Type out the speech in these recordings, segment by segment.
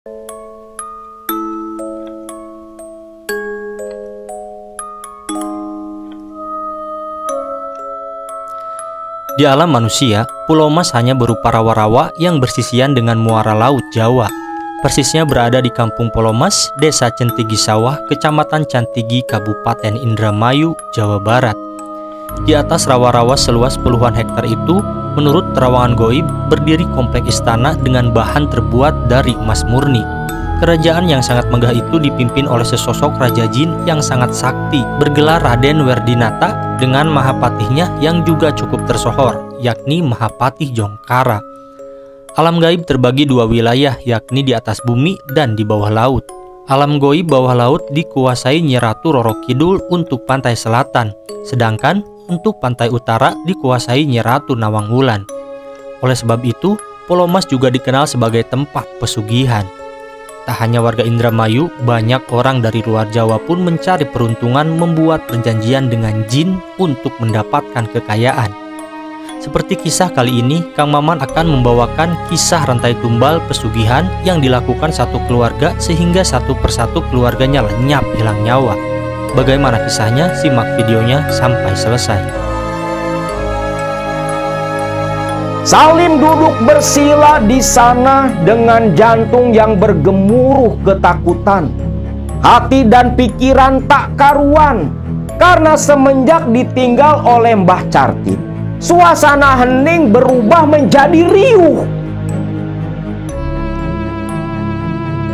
Di alam manusia, Pulau Mas hanya berupa rawa-rawa yang bersisian dengan muara laut Jawa. Persisnya berada di Kampung Pulau Mas, Desa Centigi Sawah, Kecamatan Cantigi, Kabupaten Indramayu, Jawa Barat. Di atas rawa-rawa seluas puluhan hektar itu, menurut terawangan goib, berdiri komplek istana dengan bahan terbuat dari emas murni. Kerajaan yang sangat megah itu dipimpin oleh sesosok raja jin yang sangat sakti, bergelar Raden Werdinata dengan mahapatihnya yang juga cukup tersohor, yakni Mahapatih Jongkara. Alam gaib terbagi dua wilayah, yakni di atas bumi dan di bawah laut. Alam goib bawah laut dikuasai Nyi Ratu Roro Kidul untuk pantai selatan, sedangkan untuk pantai utara dikuasai Nyi Ratu Nawang Wulan. Oleh sebab itu, Pulau Mas juga dikenal sebagai tempat pesugihan. Tak hanya warga Indramayu, banyak orang dari luar Jawa pun mencari peruntungan membuat perjanjian dengan jin untuk mendapatkan kekayaan. Seperti kisah kali ini, Kang Maman akan membawakan kisah rantai tumbal pesugihan yang dilakukan satu keluarga sehingga satu persatu keluarganya lenyap hilang nyawa. Bagaimana kisahnya? Simak videonya sampai selesai. Salim duduk bersila di sana dengan jantung yang bergemuruh ketakutan. Hati dan pikiran tak karuan karena semenjak ditinggal oleh Mbah Cartip, suasana hening berubah menjadi riuh.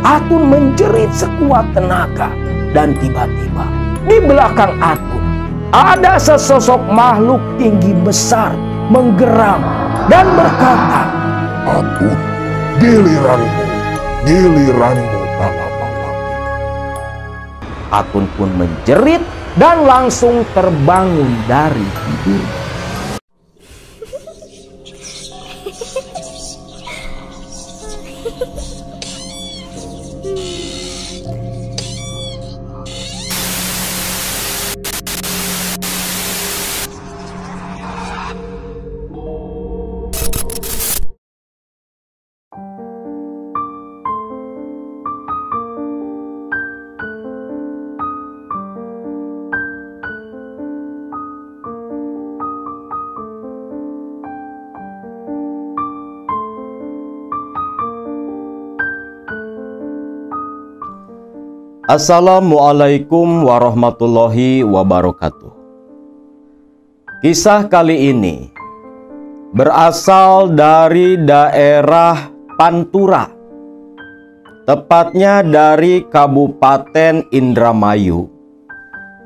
Atun menjerit sekuat tenaga dan tiba-tiba di belakang Atun ada sesosok makhluk tinggi besar menggeram dan berkata, "Atun, giliranmu Balapati." Atun pun menjerit dan langsung terbangun dari tidur. Assalamualaikum warahmatullahi wabarakatuh. Kisah kali ini berasal dari daerah Pantura, tepatnya dari Kabupaten Indramayu.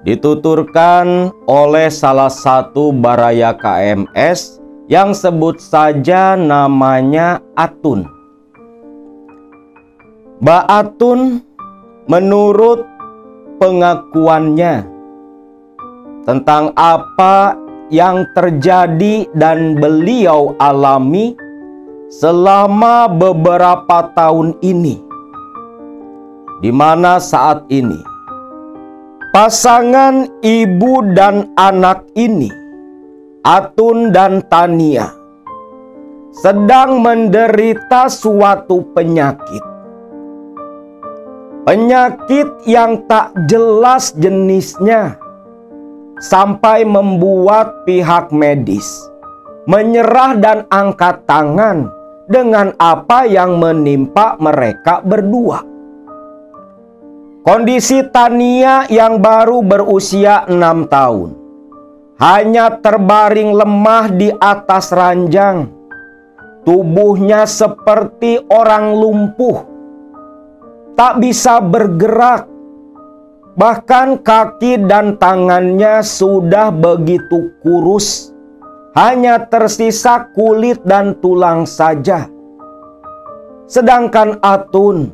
Dituturkan oleh salah satu baraya KMS yang sebut saja namanya Atun. Mbak Atun, menurut pengakuannya tentang apa yang terjadi dan beliau alami selama beberapa tahun ini, di mana saat ini pasangan ibu dan anak ini, Atun dan Tania, sedang menderita suatu penyakit. Penyakit yang tak jelas jenisnya, sampai membuat pihak medis menyerah dan angkat tangan dengan apa yang menimpa mereka berdua. Kondisi Tania yang baru berusia 6 tahun hanya terbaring lemah di atas ranjang. Tubuhnya seperti orang lumpuh, tak bisa bergerak. Bahkan kaki dan tangannya sudah begitu kurus, hanya tersisa kulit dan tulang saja. Sedangkan Atun,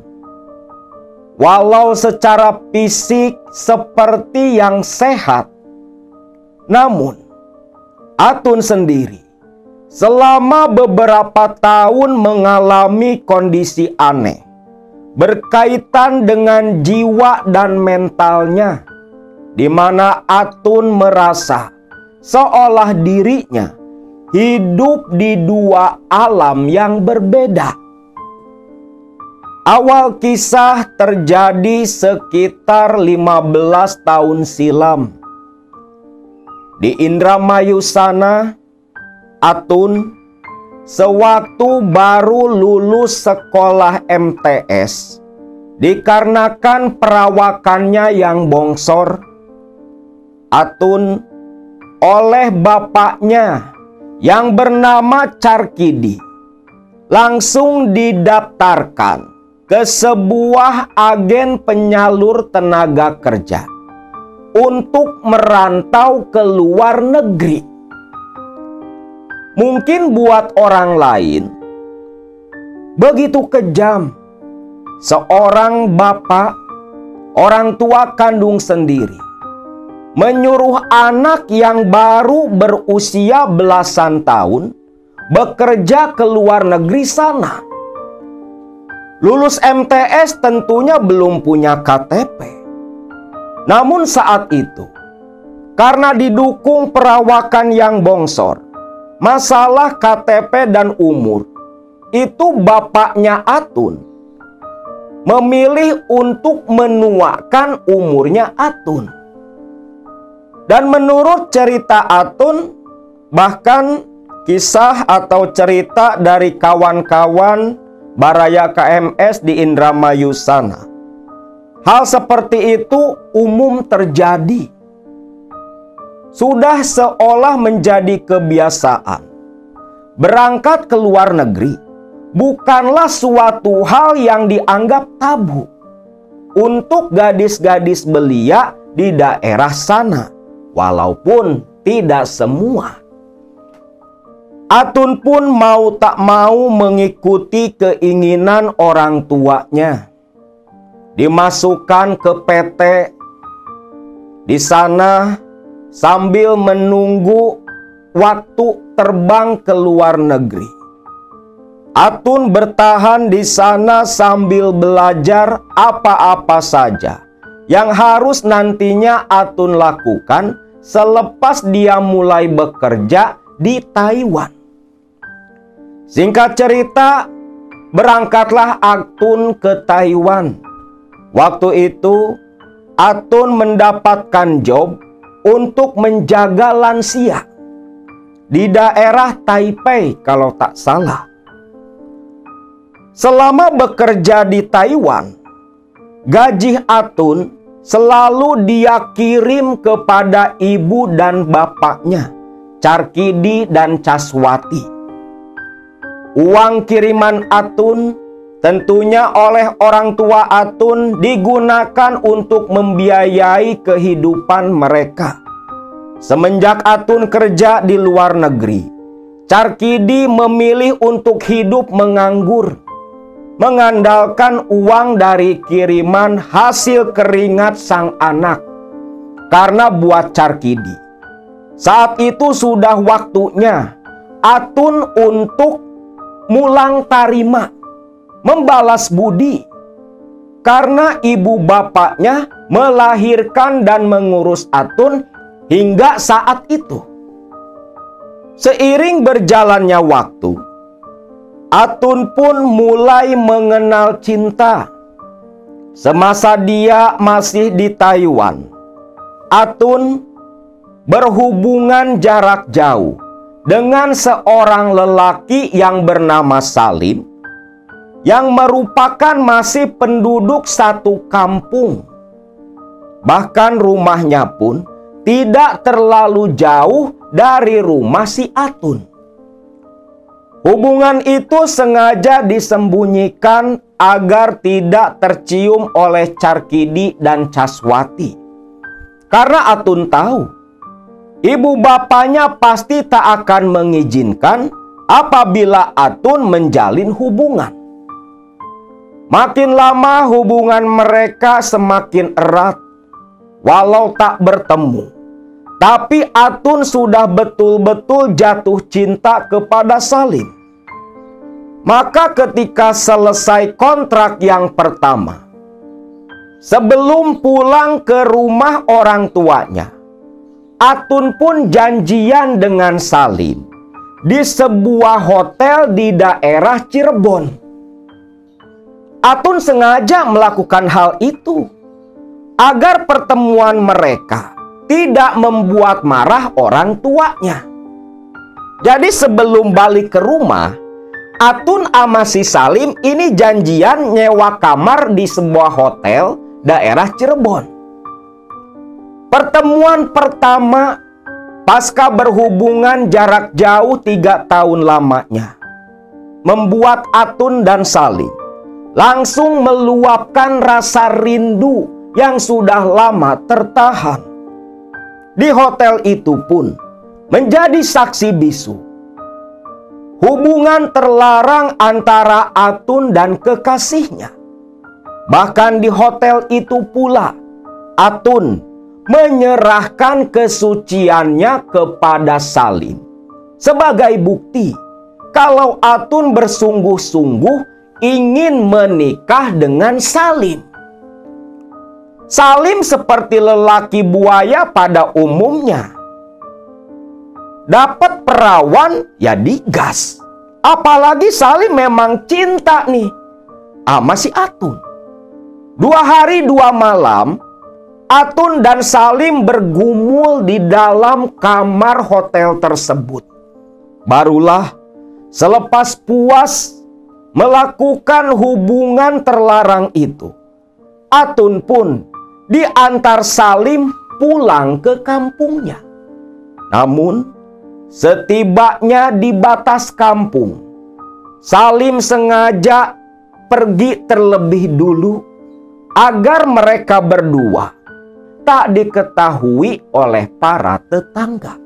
walau secara fisik seperti yang sehat, namun Atun sendiri selama beberapa tahun mengalami kondisi aneh berkaitan dengan jiwa dan mentalnya, di mana Atun merasa seolah dirinya hidup di dua alam yang berbeda. Awal kisah terjadi sekitar 15 tahun silam. Di Indramayu sana, Atun sewaktu baru lulus sekolah MTS, dikarenakan perawakannya yang bongsor, Atun oleh bapaknya yang bernama Carkidi langsung didaftarkan ke sebuah agen penyalur tenaga kerja untuk merantau ke luar negeri. Mungkin buat orang lain begitu kejam seorang bapak, orang tua kandung sendiri, menyuruh anak yang baru berusia belasan tahun bekerja ke luar negeri sana. Lulus MTS tentunya belum punya KTP. Namun saat itu, karena didukung perawakan yang bongsor, masalah KTP dan umur, itu bapaknya Atun memilih untuk menuakan umurnya Atun. Dan menurut cerita Atun, bahkan kisah atau cerita dari kawan-kawan Baraya KMS di Indramayu sana, hal seperti itu umum terjadi. Sudah seolah menjadi kebiasaan. Berangkat ke luar negeri bukanlah suatu hal yang dianggap tabu untuk gadis-gadis belia di daerah sana, walaupun tidak semua. Atun pun mau tak mau mengikuti keinginan orang tuanya. Dimasukkan ke PT. Di sana sambil menunggu waktu terbang ke luar negeri, Atun bertahan di sana sambil belajar apa-apa saja yang harus nantinya Atun lakukan selepas dia mulai bekerja di Taiwan. Singkat cerita, berangkatlah Atun ke Taiwan. Waktu itu, Atun mendapatkan job untuk menjaga lansia di daerah Taipei kalau tak salah. Selama bekerja di Taiwan, gaji Atun selalu dia kirim kepada ibu dan bapaknya, Carkidi dan Caswati. Uang kiriman Atun tentunya oleh orang tua Atun digunakan untuk membiayai kehidupan mereka. Semenjak Atun kerja di luar negeri, Carkidi memilih untuk hidup menganggur, mengandalkan uang dari kiriman hasil keringat sang anak. Karena buat Carkidi, saat itu sudah waktunya Atun untuk mulang tarima, membalas budi, karena ibu bapaknya melahirkan dan mengurus Atun hingga saat itu. Seiring berjalannya waktu, Atun pun mulai mengenal cinta. Semasa dia masih di Taiwan, Atun berhubungan jarak jauh dengan seorang lelaki yang bernama Salim, yang merupakan masih penduduk satu kampung. Bahkan rumahnya pun tidak terlalu jauh dari rumah si Atun. Hubungan itu sengaja disembunyikan agar tidak tercium oleh Carkidi dan Caswati. Karena Atun tahu ibu bapaknya pasti tak akan mengizinkan apabila Atun menjalin hubungan. Makin lama hubungan mereka semakin erat, walau tak bertemu. Tapi Atun sudah betul-betul jatuh cinta kepada Salim. Maka ketika selesai kontrak yang pertama, sebelum pulang ke rumah orang tuanya, Atun pun janjian dengan Salim di sebuah hotel di daerah Cirebon. Atun sengaja melakukan hal itu agar pertemuan mereka tidak membuat marah orang tuanya. Jadi sebelum balik ke rumah, Atun sama si Salim ini janjian nyewa kamar di sebuah hotel daerah Cirebon. Pertemuan pertama pasca berhubungan jarak jauh 3 tahun lamanya membuat Atun dan Salim langsung meluapkan rasa rindu yang sudah lama tertahan. Di hotel itu pun menjadi saksi bisu hubungan terlarang antara Atun dan kekasihnya. Bahkan di hotel itu pula Atun menyerahkan kesuciannya kepada Salim sebagai bukti kalau Atun bersungguh-sungguh ingin menikah dengan Salim. Salim seperti lelaki buaya pada umumnya. Dapat perawan ya digas. Apalagi Salim memang cinta nih sama si Atun. 2 hari 2 malam Atun dan Salim bergumul di dalam kamar hotel tersebut. Barulah selepas puas melakukan hubungan terlarang itu, Atun pun diantar Salim pulang ke kampungnya. Namun setibanya di batas kampung, Salim sengaja pergi terlebih dulu agar mereka berdua tak diketahui oleh para tetangga.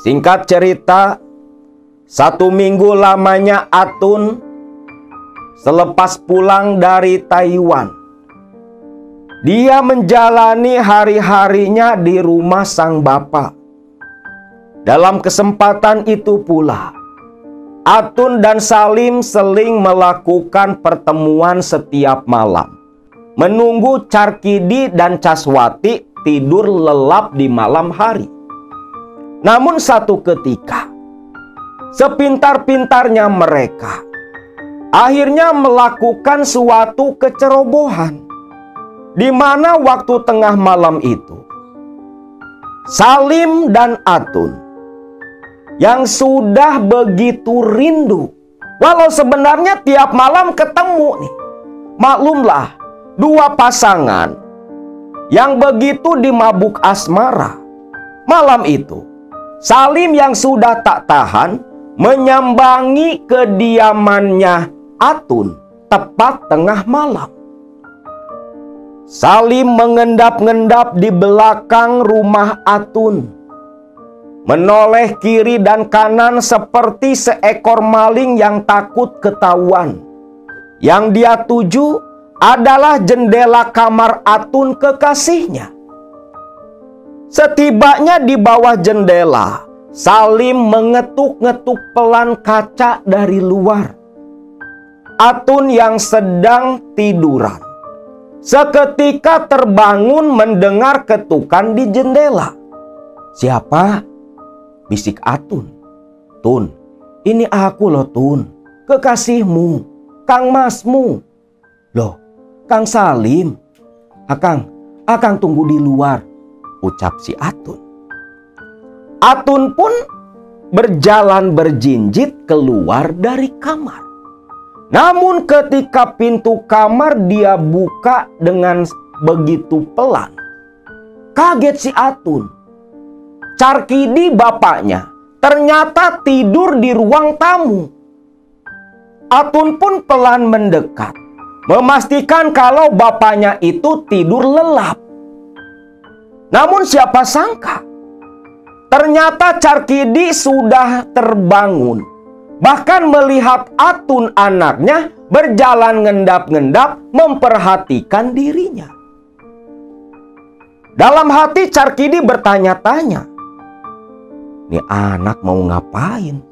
Singkat cerita, 1 minggu lamanya Atun selepas pulang dari Taiwan, dia menjalani hari-harinya di rumah sang bapak. Dalam kesempatan itu pula, Atun dan Salim seling melakukan pertemuan setiap malam, menunggu Carkidi dan Caswati tidur lelap di malam hari. Namun satu ketika, sepintar-pintarnya mereka akhirnya melakukan suatu kecerobohan, di mana waktu tengah malam itu Salim dan Atun yang sudah begitu rindu, walau sebenarnya tiap malam ketemu nih. Maklumlah, 2 pasangan yang begitu dimabuk asmara. Malam itu Salim yang sudah tak tahan menyambangi kediamannya Atun tepat tengah malam. Salim mengendap-endap di belakang rumah Atun, menoleh kiri dan kanan seperti seekor maling yang takut ketahuan. Yang dia tuju adalah jendela kamar Atun kekasihnya. Setibanya di bawah jendela, Salim mengetuk-ngetuk pelan kaca dari luar. Atun yang sedang tiduran seketika terbangun mendengar ketukan di jendela. "Siapa?" bisik Atun. "Tun, ini aku loh Tun, kekasihmu, Kang Masmu." "Loh, Kang Salim." Akang tunggu di luar," ucap si Atun. Atun pun berjalan berjinjit keluar dari kamar. Namun ketika pintu kamar dia buka dengan begitu pelan, kaget si Atun. Carkidi bapaknya ternyata tidur di ruang tamu. Atun pun pelan mendekat, memastikan kalau bapaknya itu tidur lelap. Namun siapa sangka, ternyata Carkidi sudah terbangun, bahkan melihat Atun anaknya berjalan ngendap-ngendap memperhatikan dirinya. Dalam hati Carkidi bertanya-tanya, "Ini anak mau ngapain?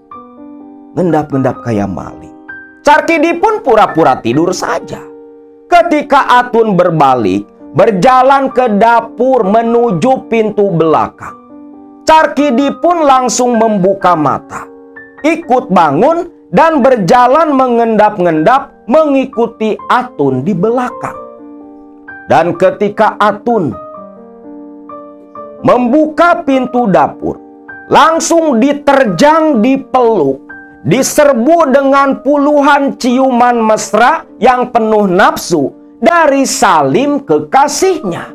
Ngendap-ngendap kayak maling." Carkidi pun pura-pura tidur saja. Ketika Atun berbalik, berjalan ke dapur menuju pintu belakang, Carkidi pun langsung membuka mata, ikut bangun dan berjalan mengendap-ngendap mengikuti Atun di belakang. Dan ketika Atun membuka pintu dapur, langsung diterjang, dipeluk, diserbu dengan puluhan ciuman mesra yang penuh nafsu dari Salim kekasihnya.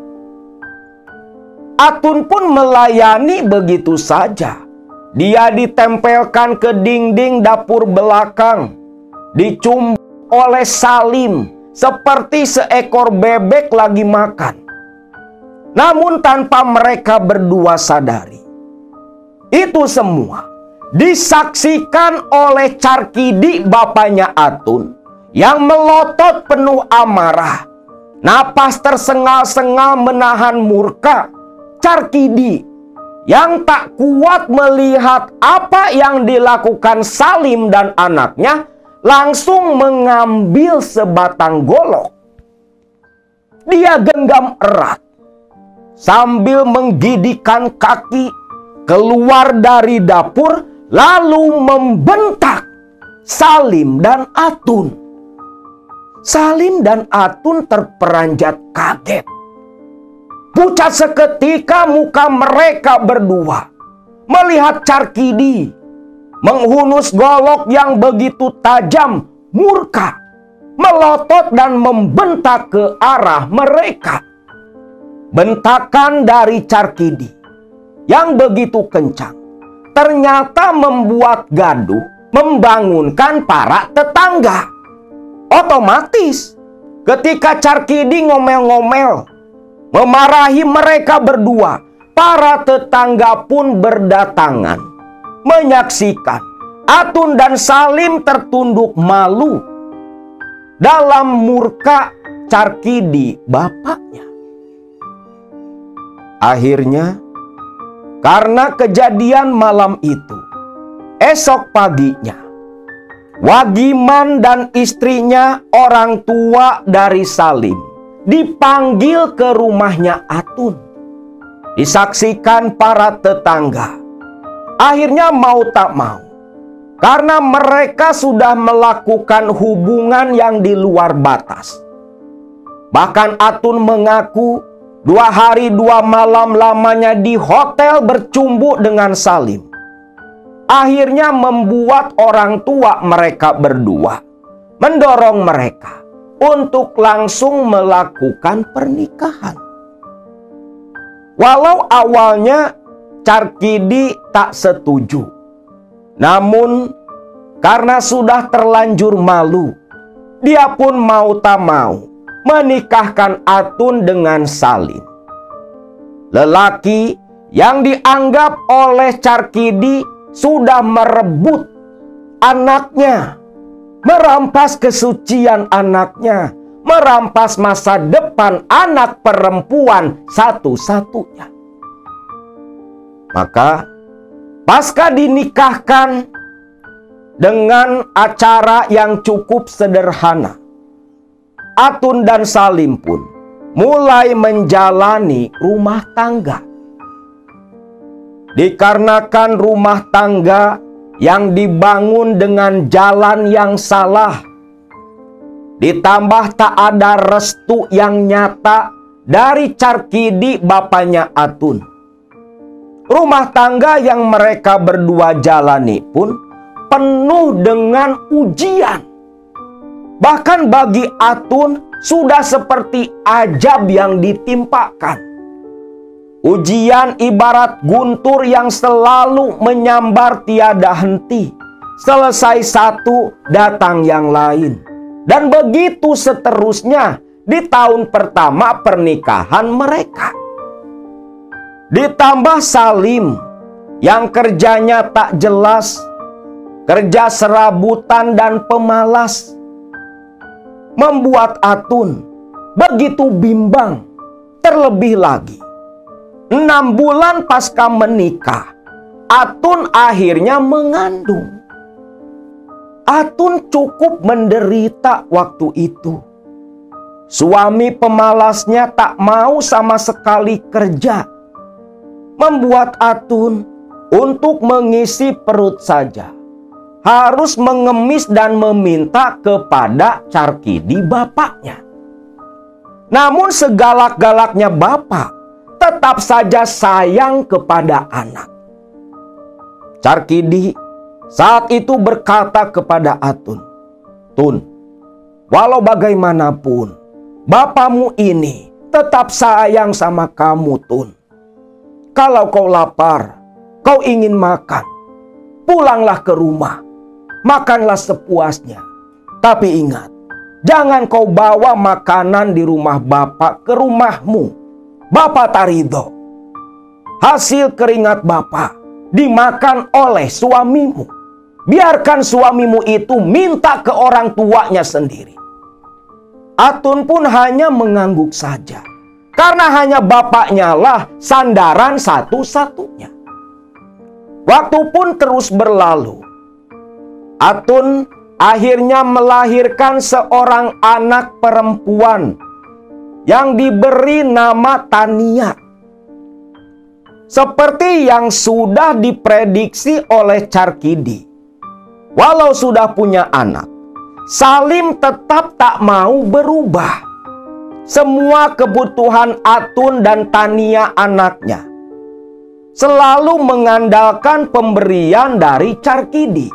Atun pun melayani begitu saja. Dia ditempelkan ke dinding dapur belakang, dicumbu oleh Salim seperti seekor bebek lagi makan. Namun tanpa mereka berdua sadari, itu semua disaksikan oleh Carkidi, bapaknya Atun, yang melotot penuh amarah. Napas tersengal-sengal menahan murka. Carkidi yang tak kuat melihat apa yang dilakukan Salim dan anaknya, langsung mengambil sebatang golok. Dia genggam erat sambil menggidikkan kaki, keluar dari dapur, lalu membentak Salim dan Atun. Salim dan Atun terperanjat kaget. Pucat seketika muka mereka berdua melihat Carkidi menghunus golok yang begitu tajam, murka, melotot dan membentak ke arah mereka. Bentakan dari Carkidi yang begitu kencang ternyata membuat gaduh, membangunkan para tetangga. Otomatis ketika Carkidi ngomel-ngomel memarahi mereka berdua, para tetangga pun berdatangan menyaksikan Atun dan Salim tertunduk malu dalam murka Carkidi bapaknya. Akhirnya, karena kejadian malam itu, esok paginya Wagiman dan istrinya, orang tua dari Salim, dipanggil ke rumahnya Atun. Disaksikan para tetangga. Akhirnya mau tak mau, karena mereka sudah melakukan hubungan yang di luar batas. Bahkan Atun mengaku 2 hari 2 malam lamanya di hotel bercumbu dengan Salim. Akhirnya membuat orang tua mereka berdua mendorong mereka untuk langsung melakukan pernikahan. Walau awalnya Carkidi tak setuju, namun karena sudah terlanjur malu, dia pun mau tak mau menikahkan Atun dengan Salim. Lelaki yang dianggap oleh Carkidi sudah merebut anaknya, merampas kesucian anaknya, merampas masa depan anak perempuan satu-satunya. Maka pasca dinikahkan dengan acara yang cukup sederhana, Atun dan Salim pun mulai menjalani rumah tangga. Dikarenakan rumah tangga yang dibangun dengan jalan yang salah, ditambah tak ada restu yang nyata dari Carkidi bapaknya Atun, rumah tangga yang mereka berdua jalani pun penuh dengan ujian. Bahkan bagi Atun sudah seperti ajab yang ditimpakan. Ujian ibarat guntur yang selalu menyambar tiada henti. Selesai satu, datang yang lain. Dan begitu seterusnya di tahun pertama pernikahan mereka. Ditambah Salim yang kerjanya tak jelas, kerja serabutan dan pemalas, membuat Atun begitu bimbang. Terlebih lagi, 6 bulan pasca menikah, Atun akhirnya mengandung. Atun cukup menderita waktu itu. Suami pemalasnya tak mau sama sekali kerja, membuat Atun untuk mengisi perut saja harus mengemis dan meminta kepada Carkidi bapaknya. Namun segalak-galaknya bapak tetap saja sayang kepada anak. Carkidi saat itu berkata kepada Atun, "Tun, walau bagaimanapun, bapamu ini tetap sayang sama kamu, Tun. Kalau kau lapar, kau ingin makan, pulanglah ke rumah, makanlah sepuasnya. Tapi ingat, jangan kau bawa makanan di rumah bapak ke rumahmu. Bapak tak ridho. Hasil keringat bapak dimakan oleh suamimu. Biarkan suamimu itu minta ke orang tuanya sendiri." Atun pun hanya mengangguk saja, karena hanya bapaknya lah sandaran satu-satunya. Waktu pun terus berlalu. Atun akhirnya melahirkan seorang anak perempuan yang diberi nama Tania. Seperti yang sudah diprediksi oleh Carkidi, walau sudah punya anak, Salim tetap tak mau berubah. Semua kebutuhan Atun dan Tania anaknya selalu mengandalkan pemberian dari Carkidi.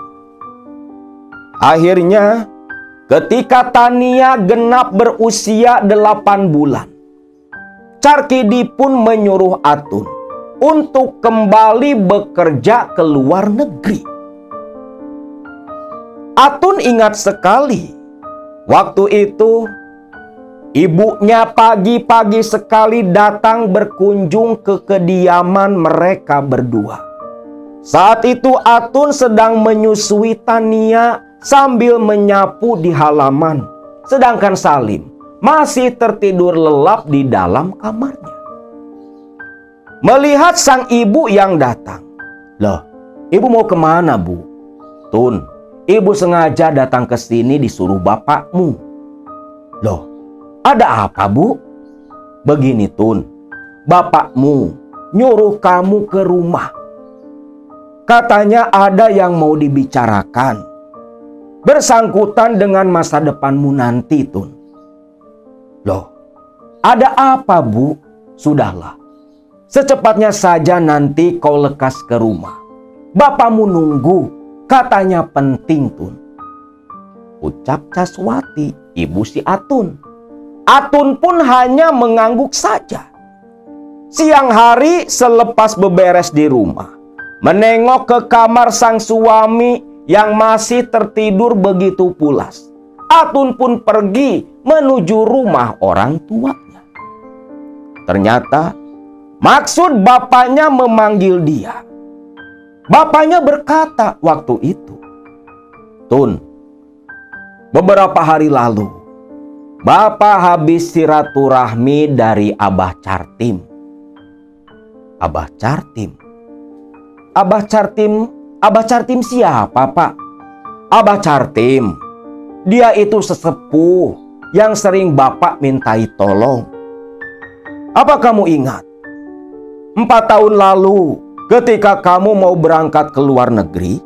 Akhirnya, ketika Tania genap berusia 8 bulan, Carkidi pun menyuruh Atun untuk kembali bekerja ke luar negeri. Atun ingat sekali, waktu itu ibunya pagi-pagi sekali datang berkunjung ke kediaman mereka berdua. Saat itu Atun sedang menyusui Tania sambil menyapu di halaman, sedangkan Salim masih tertidur lelap di dalam kamarnya. Melihat sang ibu yang datang, "Loh, ibu mau kemana, Bu?" "Tun, ibu sengaja datang ke sini disuruh bapakmu." "Loh, ada apa, Bu?" "Begini, Tun, bapakmu nyuruh kamu ke rumah. Katanya ada yang mau dibicarakan, bersangkutan dengan masa depanmu nanti, Tun." "Loh, ada apa, Bu?" "Sudahlah, secepatnya saja nanti kau lekas ke rumah. Bapakmu nunggu, katanya penting, Tun." Ucap Caswati, ibu si Atun. Atun pun hanya mengangguk saja. Siang hari selepas beberes di rumah, menengok ke kamar sang suami yang masih tertidur begitu pulas, Atun pun pergi menuju rumah orang tuanya. Ternyata maksud bapaknya memanggil dia. Bapaknya berkata waktu itu, "Tun, beberapa hari lalu Bapak habis silaturahmi dari Abah Cartim." "Abah Cartim? Abah Cartim? Abah Cartim siapa, Pak?" "Abah Cartim, dia itu sesepuh yang sering Bapak mintai tolong. Apa kamu ingat? 4 tahun lalu ketika kamu mau berangkat ke luar negeri,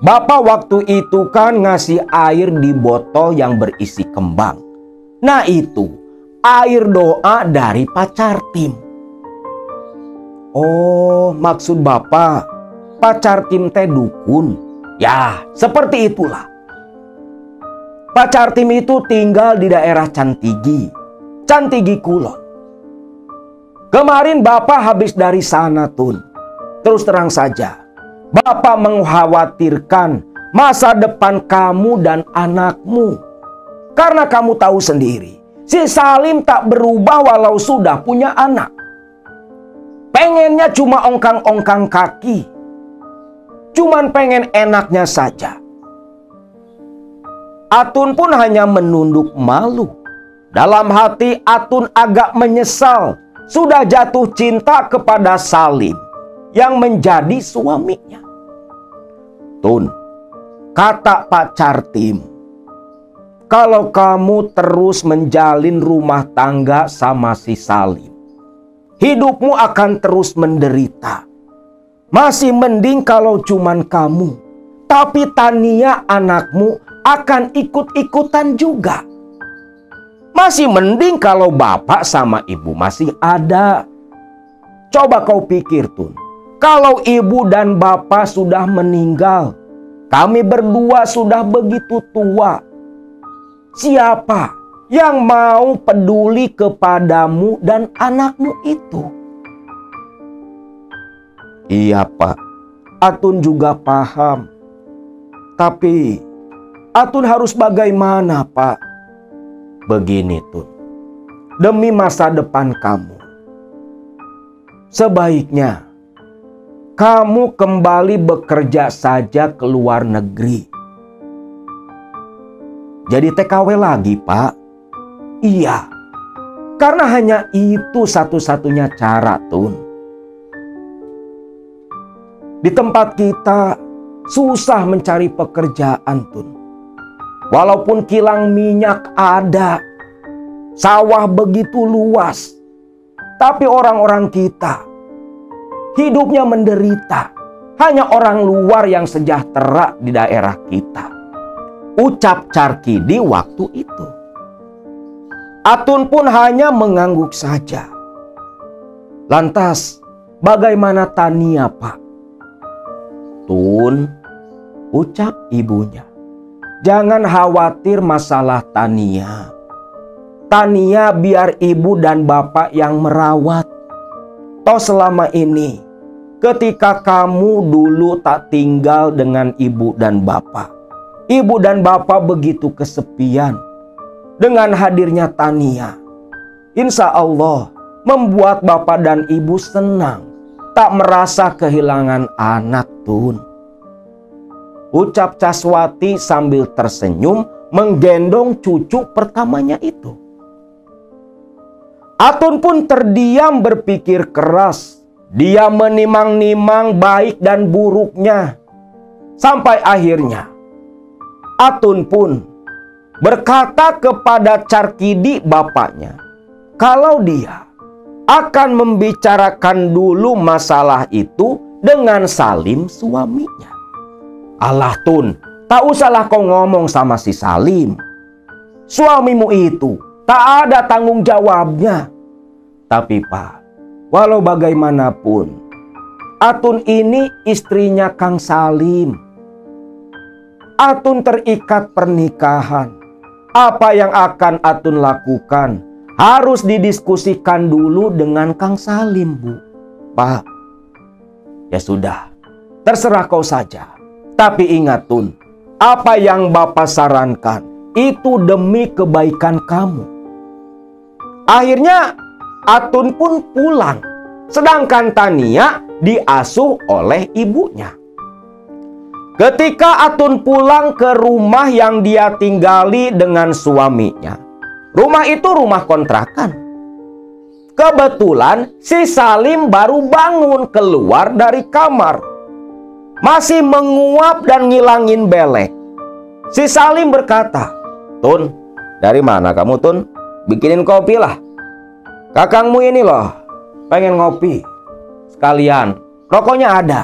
Bapak waktu itu kan ngasih air di botol yang berisi kembang. Nah itu air doa dari Pak Cartim." "Oh, maksud Bapak Pak Cartim teh dukun?" "Ya, seperti itulah. Pak Cartim itu tinggal di daerah Cantigi Kulon. Kemarin Bapak habis dari sana, Tun. Terus terang saja, Bapak mengkhawatirkan masa depan kamu dan anakmu. Karena kamu tahu sendiri, si Salim tak berubah walau sudah punya anak. Pengennya cuma ongkang-ongkang kaki. Cuman pengen enaknya saja." Atun pun hanya menunduk malu. Dalam hati Atun agak menyesal sudah jatuh cinta kepada Salim yang menjadi suaminya. "Tun, kata Pak Cartim, kalau kamu terus menjalin rumah tangga sama si Salim, hidupmu akan terus menderita. Masih mending kalau cuman kamu, Tapi Tania anakmu akan ikut-ikutan juga. Masih mending kalau bapak sama ibu masih ada. Coba kau pikir, Tun. Kalau ibu dan bapak sudah meninggal, kami berdua sudah begitu tua. Siapa yang mau peduli kepadamu dan anakmu itu? Iya, Pak. Atun juga paham. Tapi Atun harus bagaimana, Pak? Begini, Tun. Demi masa depan kamu, sebaiknya kamu kembali bekerja saja ke luar negeri. Jadi TKW lagi, Pak? Iya. Karena hanya itu satu-satunya cara, Tun. Di tempat kita susah mencari pekerjaan, Tun. Walaupun kilang minyak ada, sawah begitu luas, tapi orang-orang kita hidupnya menderita. Hanya orang luar yang sejahtera di daerah kita. Ucap Carkidi waktu itu. Atun pun hanya mengangguk saja. Lantas, bagaimana Tania, Pak? Tun, ucap ibunya, jangan khawatir masalah Tania. Tania biar ibu dan bapak yang merawat. Toh selama ini, ketika kamu dulu tak tinggal dengan ibu dan bapak, ibu dan bapak begitu kesepian. Dengan hadirnya Tania, insya Allah membuat bapak dan ibu senang, tak merasa kehilangan anak, Tun. Ucap Caswati sambil tersenyum menggendong cucu pertamanya itu. Atun pun terdiam berpikir keras. Dia menimang-nimang baik dan buruknya. Sampai akhirnya Atun pun berkata kepada Carkidi bapaknya, kalau dia akan membicarakan dulu masalah itu dengan Salim suaminya. Alah, Tun, tak usahlah kau ngomong sama si Salim. Suamimu itu tak ada tanggung jawabnya. Tapi Pak, walau bagaimanapun, Atun ini istrinya Kang Salim. Atun terikat pernikahan. Apa yang akan Atun lakukan harus didiskusikan dulu dengan Kang Salim, Bu. Pak, ya sudah, terserah kau saja. Tapi ingat, Tun, apa yang Bapak sarankan itu demi kebaikan kamu. Akhirnya Atun pun pulang, sedangkan Tania diasuh oleh ibunya. Ketika Atun pulang ke rumah yang dia tinggali dengan suaminya, rumah itu rumah kontrakan. Kebetulan si Salim baru bangun keluar dari kamar, masih menguap dan ngilangin belek. Si Salim berkata, Tun, dari mana kamu, Tun? Bikinin kopi lah. Kakangmu ini loh, pengen ngopi. Sekalian, rokoknya ada.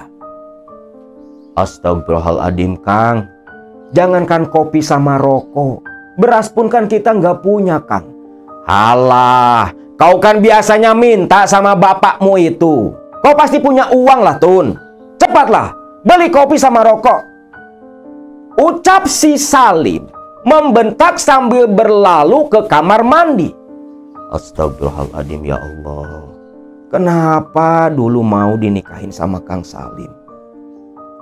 Astagfirullahaladzim, Kang. Jangankan kopi sama rokok, beras pun kan kita nggak punya, Kang. Alah, kau kan biasanya minta sama bapakmu itu. Kau pasti punya uang lah, Tun. Cepatlah, beli kopi sama rokok. Ucap si Salim membentak sambil berlalu ke kamar mandi. Astagfirullahaladzim, ya Allah. Kenapa dulu mau dinikahin sama Kang Salim?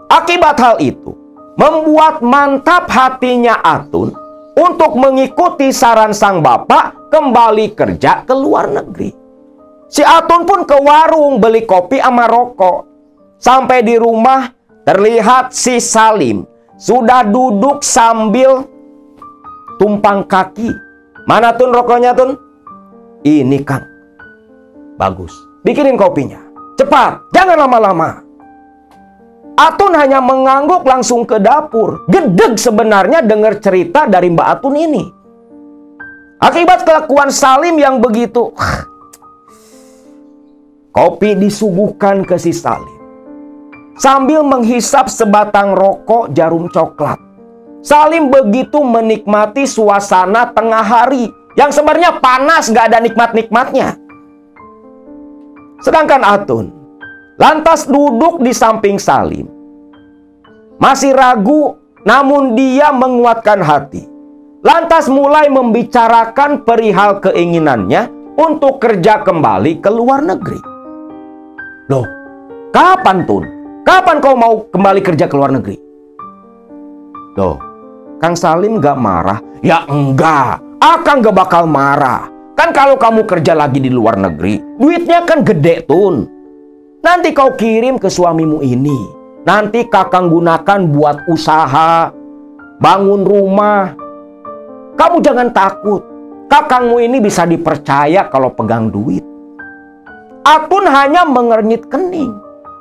Akibat hal itu, membuat mantap hatinya Atun untuk mengikuti saran sang bapak kembali kerja ke luar negeri. Si Atun pun ke warung beli kopi sama rokok. Sampai di rumah, terlihat si Salim sudah duduk sambil tumpang kaki. Mana, Tun, rokoknya, Tun? Ini, Kang. Bagus. Bikinin kopinya. Cepat, jangan lama-lama. Atun hanya mengangguk langsung ke dapur. Gedeg sebenarnya dengar cerita dari Mbak Atun ini. Akibat kelakuan Salim yang begitu, kopi disuguhkan ke si Salim. sambil menghisap sebatang rokok jarum coklat. Salim begitu menikmati suasana tengah hari yang sebenarnya panas, gak ada nikmat-nikmatnya. Sedangkan Atun lantas duduk di samping Salim. Masih ragu, namun dia menguatkan hati. Lantas mulai membicarakan perihal keinginannya untuk kerja kembali ke luar negeri. Loh, kapan Tun? Kapan kau mau kembali kerja ke luar negeri? Loh, Kang Salim gak marah? Ya enggak, Akang gak bakal marah. Kan kalau kamu kerja lagi di luar negeri, duitnya kan gede Tun. Nanti kau kirim ke suamimu ini. Nanti Kakang gunakan buat usaha, bangun rumah. Kamu jangan takut. Kakangmu ini bisa dipercaya kalau pegang duit. Atun hanya mengernyit kening.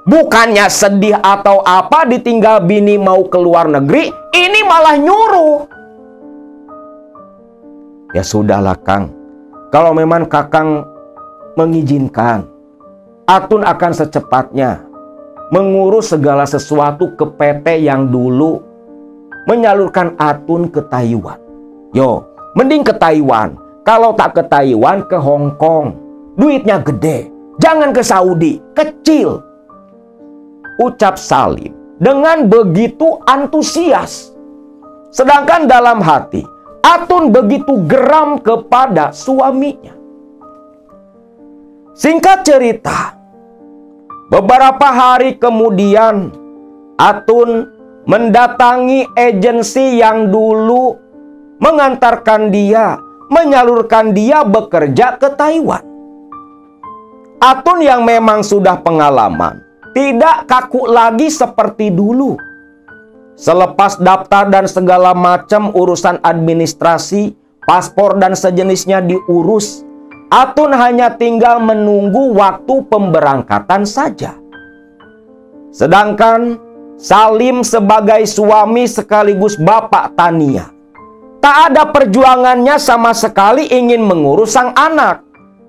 Bukannya sedih atau apa ditinggal bini mau ke luar negeri, ini malah nyuruh. Ya sudahlah Kang. Kalau memang Kakang mengizinkan, Atun akan secepatnya mengurus segala sesuatu ke PT yang dulu menyalurkan Atun ke Taiwan. Yo, mending ke Taiwan. Kalau tak ke Taiwan, ke Hong Kong. Duitnya gede. Jangan ke Saudi, kecil. Ucap Salim dengan begitu antusias. Sedangkan dalam hati, Atun begitu geram kepada suaminya. Singkat cerita, beberapa hari kemudian, Atun mendatangi agensi yang dulu mengantarkan dia, menyalurkan dia bekerja ke Taiwan. Atun yang memang sudah pengalaman, tidak kaku lagi seperti dulu. Selepas daftar dan segala macam urusan administrasi, paspor dan sejenisnya diurus, Atun hanya tinggal menunggu waktu pemberangkatan saja. Sedangkan Salim sebagai suami sekaligus bapak Tania, tak ada perjuangannya sama sekali ingin mengurus sang anak.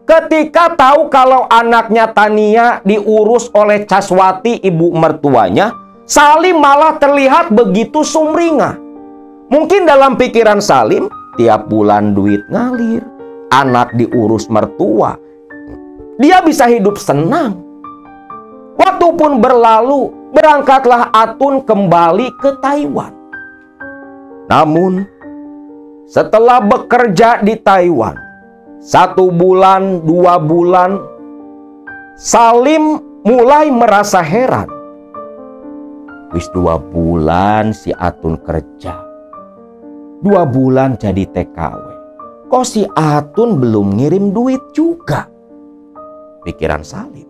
Ketika tahu kalau anaknya Tania diurus oleh Caswati ibu mertuanya, Salim malah terlihat begitu sumringah. Mungkin dalam pikiran Salim, tiap bulan duit ngalir, anak diurus mertua, dia bisa hidup senang. Waktu pun berlalu, berangkatlah Atun kembali ke Taiwan. Namun, setelah bekerja di Taiwan, 1 bulan, 2 bulan, Salim mulai merasa heran. Wis 2 bulan si Atun kerja, 2 bulan jadi TKW. Kok si Atun belum ngirim duit juga? Pikiran Salim.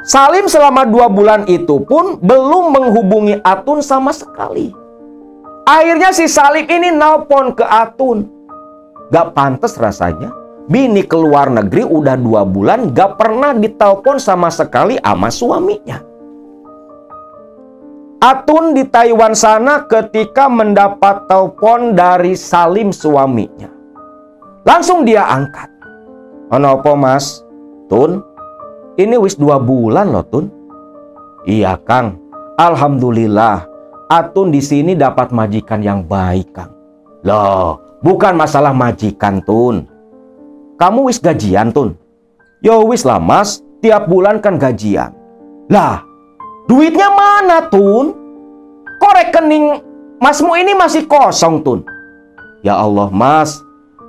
Salim selama 2 bulan itu pun belum menghubungi Atun sama sekali. Akhirnya si Salim ini nelpon ke Atun. Gak pantas rasanya, bini keluar negeri udah 2 bulan gak pernah ditelepon sama sekali sama suaminya. Atun di Taiwan sana ketika mendapat telepon dari Salim suaminya, langsung dia angkat. Ono apa mas? Tun, ini wis 2 bulan loh Tun. Iya Kang, alhamdulillah Atun di sini dapat majikan yang baik Kang. Loh, bukan masalah majikan Tun. Kamu wis gajian Tun? Yo wis lah mas, tiap bulan kan gajian. Lah, duitnya mana Tun? Kok rekening masmu ini masih kosong Tun? Ya Allah mas,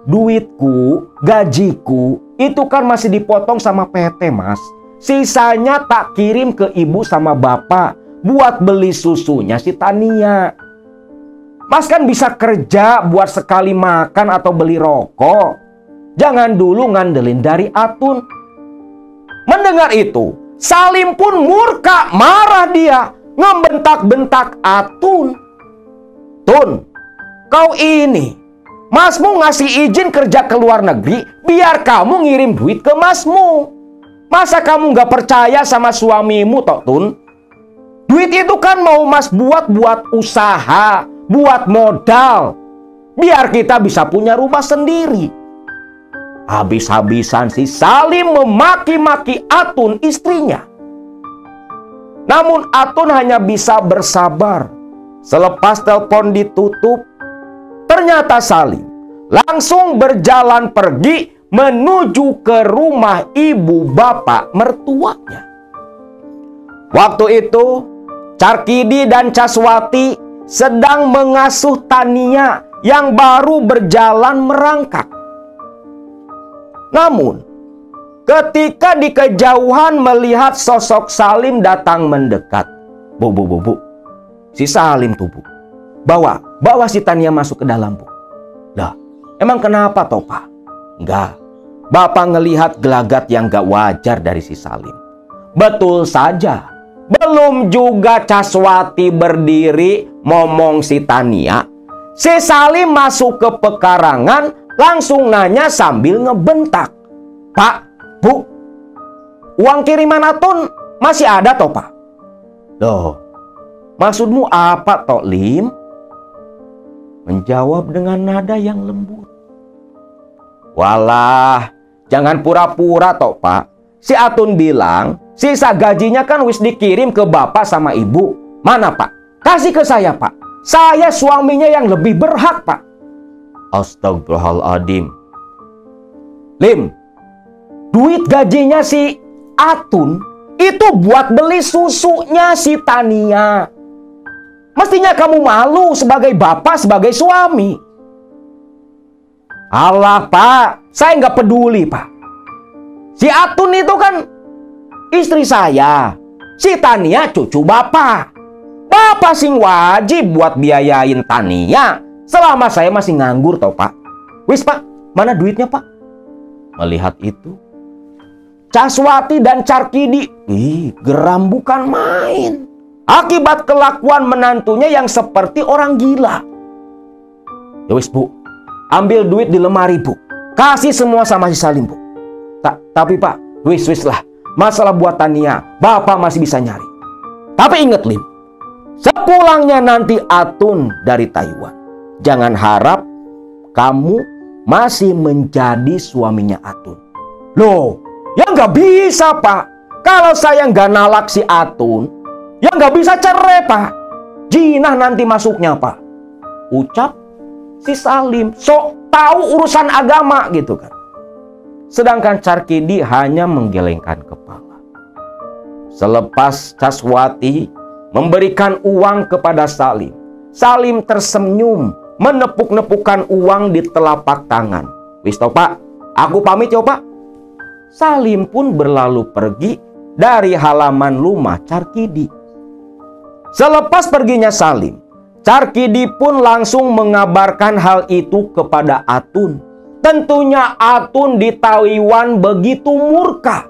duitku, gajiku itu kan masih dipotong sama PT mas. Sisanya tak kirim ke ibu sama bapak buat beli susunya si Tania. Mas kan bisa kerja buat sekali makan atau beli rokok. Jangan dulu ngandelin dari Atun. Mendengar itu, Salim pun murka, marah dia, ngebentak-bentak Atun. Tun, kau ini, masmu ngasih izin kerja ke luar negeri biar kamu ngirim duit ke masmu. Masa kamu gak percaya sama suamimu toh Tun? Duit itu kan mau mas buat usaha, buat modal, biar kita bisa punya rumah sendiri. Habis-habisan si Salim memaki-maki Atun istrinya. Namun Atun hanya bisa bersabar. Selepas telepon ditutup, ternyata Salim langsung berjalan pergi menuju ke rumah ibu bapak mertuanya. Waktu itu, Carkidi dan Caswati sedang mengasuh Tania yang baru berjalan merangkak. Namun, ketika di kejauhan melihat sosok Salim datang mendekat. Bu, si Salim tuh, Bu. Bawa si Tania masuk ke dalam, Bu. Lah, emang kenapa toh, Pak? Enggak, Bapak ngelihat gelagat yang gak wajar dari si Salim. Betul saja, belum juga Caswati berdiri ngomong si Tania, si Salim masuk ke pekarangan langsung nanya sambil ngebentak. Pak, Bu, uang kiriman Atun masih ada toh, Pak? Loh, maksudmu apa toh, Lim? Menjawab dengan nada yang lembut. Walah, jangan pura-pura toh, Pak. Si Atun bilang sisa gajinya kan wis dikirim ke bapak sama ibu. Mana, Pak? Kasih ke saya, Pak. Saya suaminya yang lebih berhak, Pak. Astagfirullahaladzim. Lim, duit gajinya si Atun itu buat beli susunya si Tania. Mestinya kamu malu sebagai bapak, sebagai suami. Alah, Pak, saya nggak peduli, Pak. Si Atun itu kan istri saya. Si Tania cucu bapak. Bapak sing wajib buat biayain Tania selama saya masih nganggur toh, Pak. Wis, Pak, mana duitnya, Pak? Melihat itu, Caswati dan Carkidi geram bukan main. Akibat kelakuan menantunya yang seperti orang gila. Ya wis, Bu, ambil duit di lemari, Bu. Kasih semua sama si Salim, Bu. Tapi, Pak, wis lah. Masalah buat Tania, Bapak masih bisa nyari. Tapi ingat, Lim, sepulangnya nanti Atun dari Taiwan, jangan harap kamu masih menjadi suaminya Atun. Loh, ya nggak bisa, Pak. Kalau saya nggak nalak si Atun, ya nggak bisa cerai, Pak. Jinah nanti masuknya, Pak. Ucap si Salim, sok tahu urusan agama gitu kan. Sedangkan Carkidi hanya menggelengkan kepala. Selepas Caswati memberikan uang kepada Salim, Salim tersenyum menepuk-nepukkan uang di telapak tangan. Wis toh, Pak, aku pamit ya, Pak. Salim pun berlalu pergi dari halaman rumah Carkidi. Selepas perginya Salim, Carkidi pun langsung mengabarkan hal itu kepada Atun. Tentunya Atun di Taiwan begitu murka.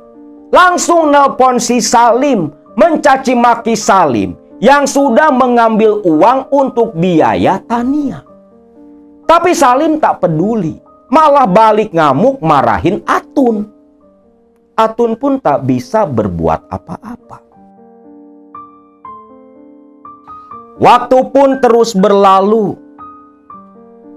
Langsung nelpon si Salim, mencaci maki Salim yang sudah mengambil uang untuk biaya Tania. Tapi Salim tak peduli, malah balik ngamuk marahin Atun. Atun pun tak bisa berbuat apa-apa. Waktu pun terus berlalu.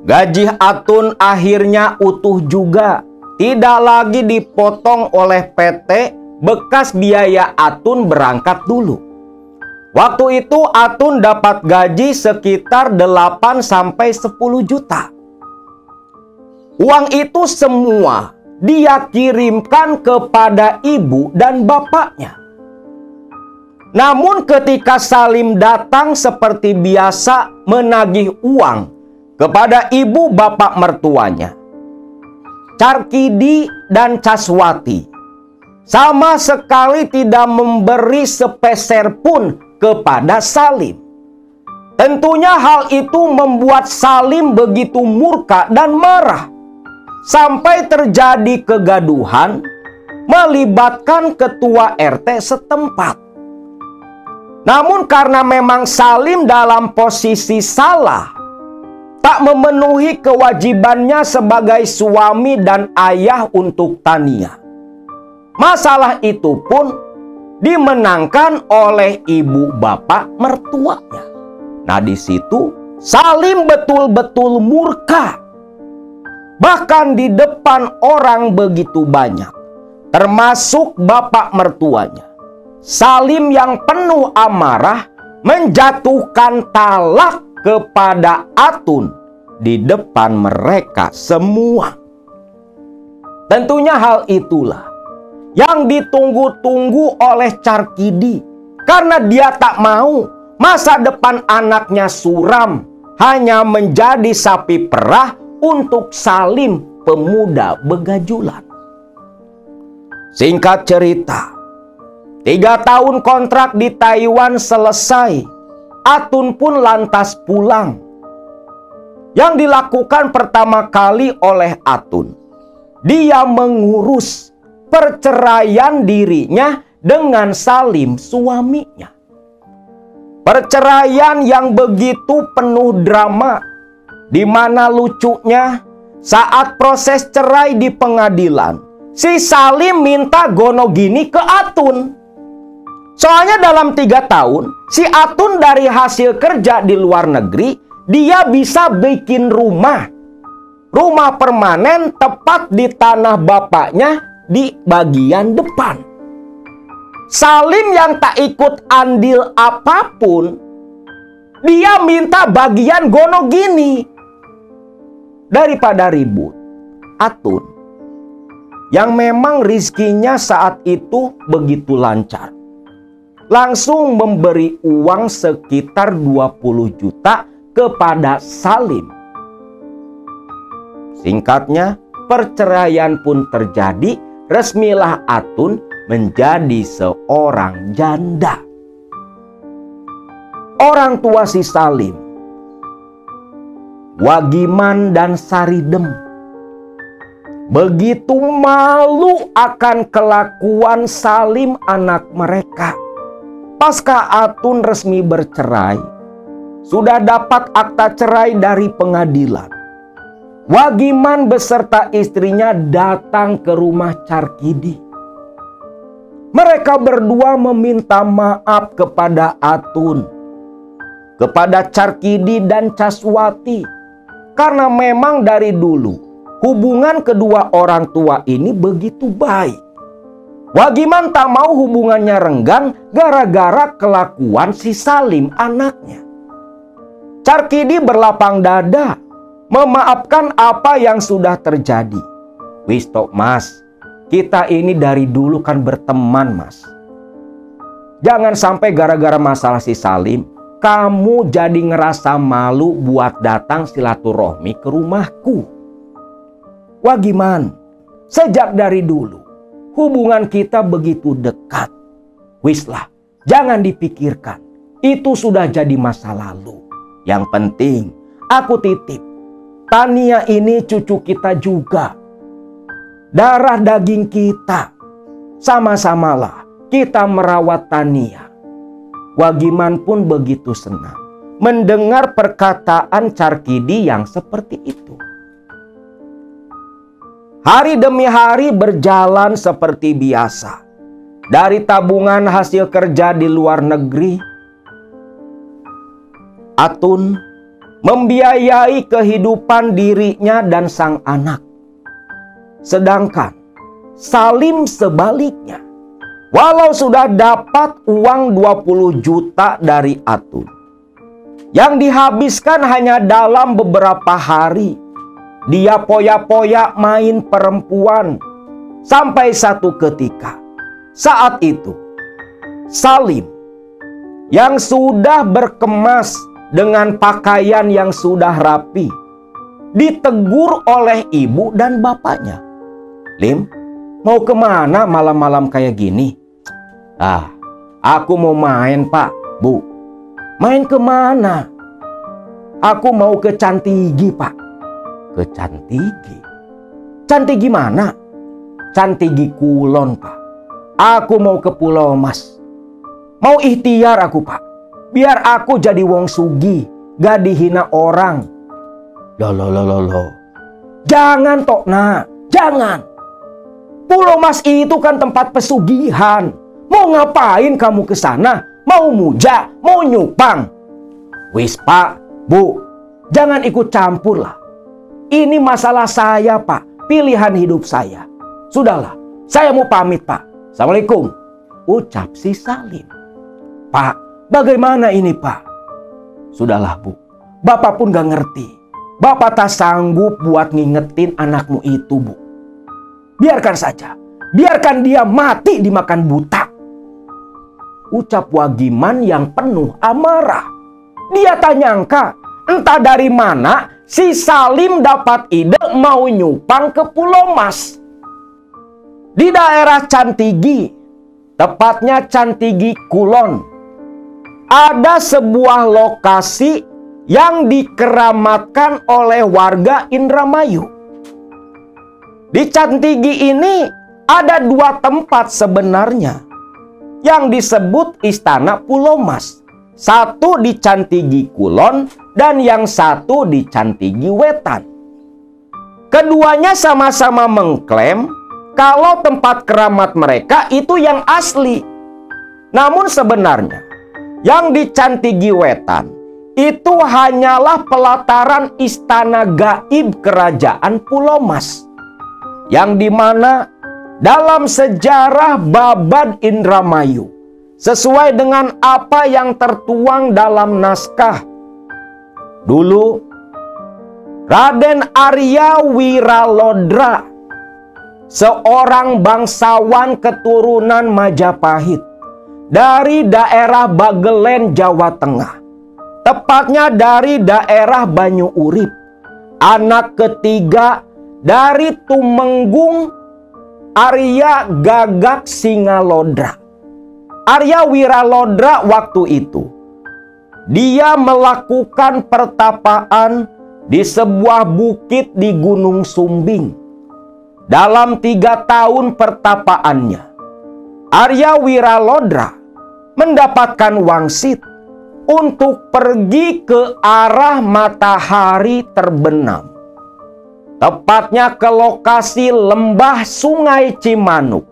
Gaji Atun akhirnya utuh juga. Tidak lagi dipotong oleh PT bekas biaya Atun berangkat dulu. Waktu itu Atun dapat gaji sekitar 8-10 juta. Uang itu semua dia kirimkan kepada ibu dan bapaknya. Namun ketika Salim datang seperti biasa menagih uang kepada ibu bapak mertuanya, Carkidi dan Caswati sama sekali tidak memberi sepeser pun kepada Salim. Tentunya hal itu membuat Salim begitu murka dan marah. Sampai terjadi kegaduhan melibatkan ketua RT setempat. Namun karena memang Salim dalam posisi salah, tak memenuhi kewajibannya sebagai suami dan ayah untuk Tania, masalah itu pun dimenangkan oleh ibu bapak mertuanya. Nah, di situ Salim betul-betul murka. Bahkan di depan orang begitu banyak, termasuk bapak mertuanya. Salim yang penuh amarah menjatuhkan talak kepada Atun di depan mereka semua. Tentunya hal itulah yang ditunggu-tunggu oleh Carkidi, karena dia tak mau masa depan anaknya suram hanya menjadi sapi perah untuk Salim, pemuda begajulan. Singkat cerita, 3 tahun kontrak di Taiwan selesai. Atun pun lantas pulang. Yang dilakukan pertama kali oleh Atun, dia mengurus perceraian dirinya dengan Salim, suaminya. Perceraian yang begitu penuh drama, di mana lucunya saat proses cerai di pengadilan, si Salim minta gonogini ke Atun. Soalnya dalam 3 tahun, si Atun dari hasil kerja di luar negeri, dia bisa bikin rumah permanen tepat di tanah bapaknya di bagian depan. Salim yang tak ikut andil apapun, dia minta bagian gonogini. Daripada ribut, Atun yang memang rizkinya saat itu begitu lancar, langsung memberi uang sekitar 20 juta kepada Salim. Singkatnya, perceraian pun terjadi. Resmilah Atun menjadi seorang janda. Orang tua si Salim, Wagiman dan Saridem, begitu malu akan kelakuan Salim anak mereka. Pasca Atun resmi bercerai, sudah dapat akta cerai dari pengadilan, Wagiman beserta istrinya datang ke rumah Carkidi. Mereka berdua meminta maaf kepada Atun, kepada Carkidi dan Caswati, karena memang dari dulu hubungan kedua orang tua ini begitu baik. Wagiman tak mau hubungannya renggang gara-gara kelakuan si Salim anaknya. Carkidi berlapang dada memaafkan apa yang sudah terjadi. Wis tok mas, kita ini dari dulu kan berteman mas. Jangan sampai gara-gara masalah si Salim, kamu jadi ngerasa malu buat datang silaturahmi ke rumahku. Wagiman, sejak dari dulu hubungan kita begitu dekat. Wislah, jangan dipikirkan. Itu sudah jadi masa lalu. Yang penting, aku titip. Tania ini cucu kita juga. Darah daging kita. Sama-samalah kita merawat Tania. Wagiman pun begitu senang mendengar perkataan Carkidi yang seperti itu. Hari demi hari berjalan seperti biasa. Dari tabungan hasil kerja di luar negeri, Atun membiayai kehidupan dirinya dan sang anak. Sedangkan Salim sebaliknya, walau sudah dapat uang 20 juta dari Atun, yang dihabiskan hanya dalam beberapa hari, dia poya-poya main perempuan. Sampai satu ketika, saat itu Salim yang sudah berkemas dengan pakaian yang sudah rapi, ditegur oleh ibu dan bapaknya. Lim, mau kemana malam-malam kayak gini? Ah, aku mau main pak, bu. Main kemana? Aku mau ke Cantigi pak. Ke Cantigi? Cantigi mana? Cantigi Kulon pak. Aku mau ke Pulau Mas. Mau ikhtiar aku pak. Biar aku jadi wong sugi, gak dihina orang. Loh. Jangan tok nak, jangan. Pulau Mas itu kan tempat pesugihan. Mau ngapain kamu ke sana? Mau muja, mau nyupang? Wis pak, bu, jangan ikut campur lah. Ini masalah saya pak, pilihan hidup saya. Sudahlah, saya mau pamit pak. Assalamualaikum. Ucap si Salim. Pak, bagaimana ini Pak? Sudahlah Bu, Bapak pun gak ngerti. Bapak tak sanggup buat ngingetin anakmu itu Bu. Biarkan saja, biarkan dia mati dimakan buta. Ucap Wagiman yang penuh amarah. Dia tak nyangka, entah dari mana si Salim dapat ide mau nyupang ke Pulau Mas. Di daerah Cantigi, tepatnya Cantigi Kulon, ada sebuah lokasi yang dikeramatkan oleh warga Indramayu. Di Cantigi ini ada 2 tempat sebenarnya yang disebut Istana Pulau Mas. Satu di Cantigi Kulon dan yang satu di Cantigi Wetan. Keduanya sama-sama mengklaim kalau tempat keramat mereka itu yang asli. Namun sebenarnya yang di Cantigi Wetan itu hanyalah pelataran istana gaib kerajaan Pulau Mas, yang dimana dalam sejarah Babad Indramayu, sesuai dengan apa yang tertuang dalam naskah, dulu Raden Arya Wiralodra, seorang bangsawan keturunan Majapahit dari daerah Bagelen, Jawa Tengah, tepatnya dari daerah Banyu Urip, anak ketiga dari Tumenggung Arya Gagak Singalodra. Arya Wiralodra waktu itu dia melakukan pertapaan di sebuah bukit di Gunung Sumbing. Dalam 3 tahun pertapaannya, Arya Wiralodra mendapatkan wangsit untuk pergi ke arah matahari terbenam, tepatnya ke lokasi lembah Sungai Cimanuk,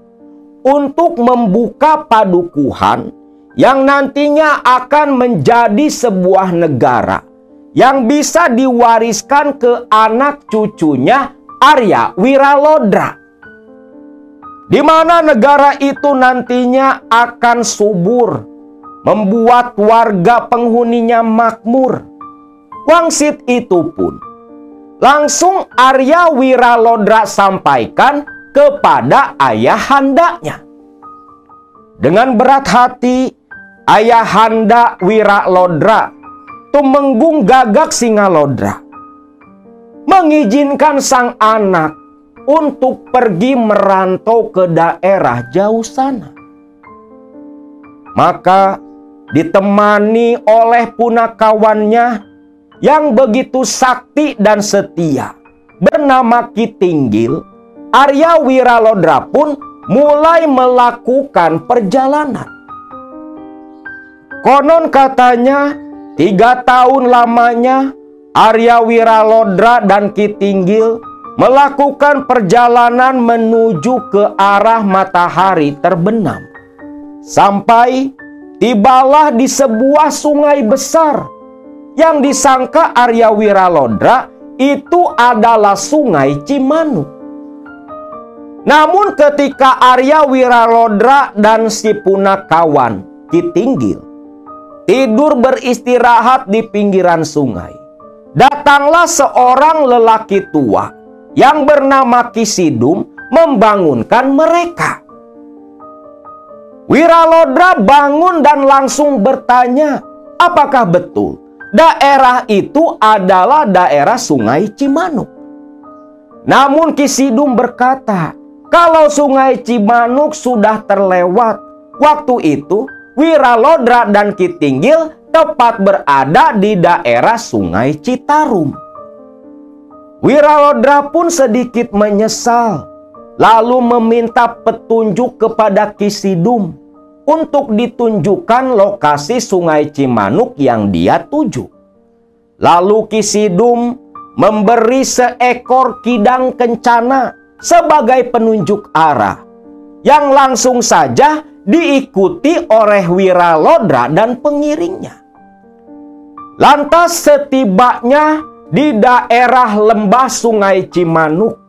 untuk membuka padukuhan yang nantinya akan menjadi sebuah negara yang bisa diwariskan ke anak cucunya Arya Wiralodra, di mana negara itu nantinya akan subur, membuat warga penghuninya makmur. Wangsit itu pun langsung Arya Wiralodra sampaikan kepada ayahandanya. Dengan berat hati, ayahanda Wiralodra, Tumenggung Gagak Singalodra, mengizinkan sang anak untuk pergi merantau ke daerah jauh sana. Maka ditemani oleh punakawannya yang begitu sakti dan setia bernama Ki Tinggil, Arya Wiralodra pun mulai melakukan perjalanan. Konon katanya 3 tahun lamanya Arya Wiralodra dan Ki Tinggil melakukan perjalanan menuju ke arah matahari terbenam. Sampai tibalah di sebuah sungai besar yang disangka Arya Wiralodra itu adalah Sungai Cimanuk. Namun ketika Arya Wiralodra dan si punakawan Ki Tinggil tidur beristirahat di pinggiran sungai, datanglah seorang lelaki tua yang bernama Ki Sidum membangunkan mereka. Wiralodra bangun dan langsung bertanya, apakah betul daerah itu adalah daerah Sungai Cimanuk? Namun Ki Sidum berkata, kalau Sungai Cimanuk sudah terlewat. Waktu itu Wiralodra dan Ki Tinggil tepat berada di daerah Sungai Citarum. Wiralodra pun sedikit menyesal, lalu meminta petunjuk kepada Ki Sidum untuk ditunjukkan lokasi Sungai Cimanuk yang dia tuju. Lalu Ki Sidum memberi seekor kidang kencana sebagai penunjuk arah, yang langsung saja diikuti oleh Wiralodra dan pengiringnya. Lantas setibanya di daerah lembah Sungai Cimanuk,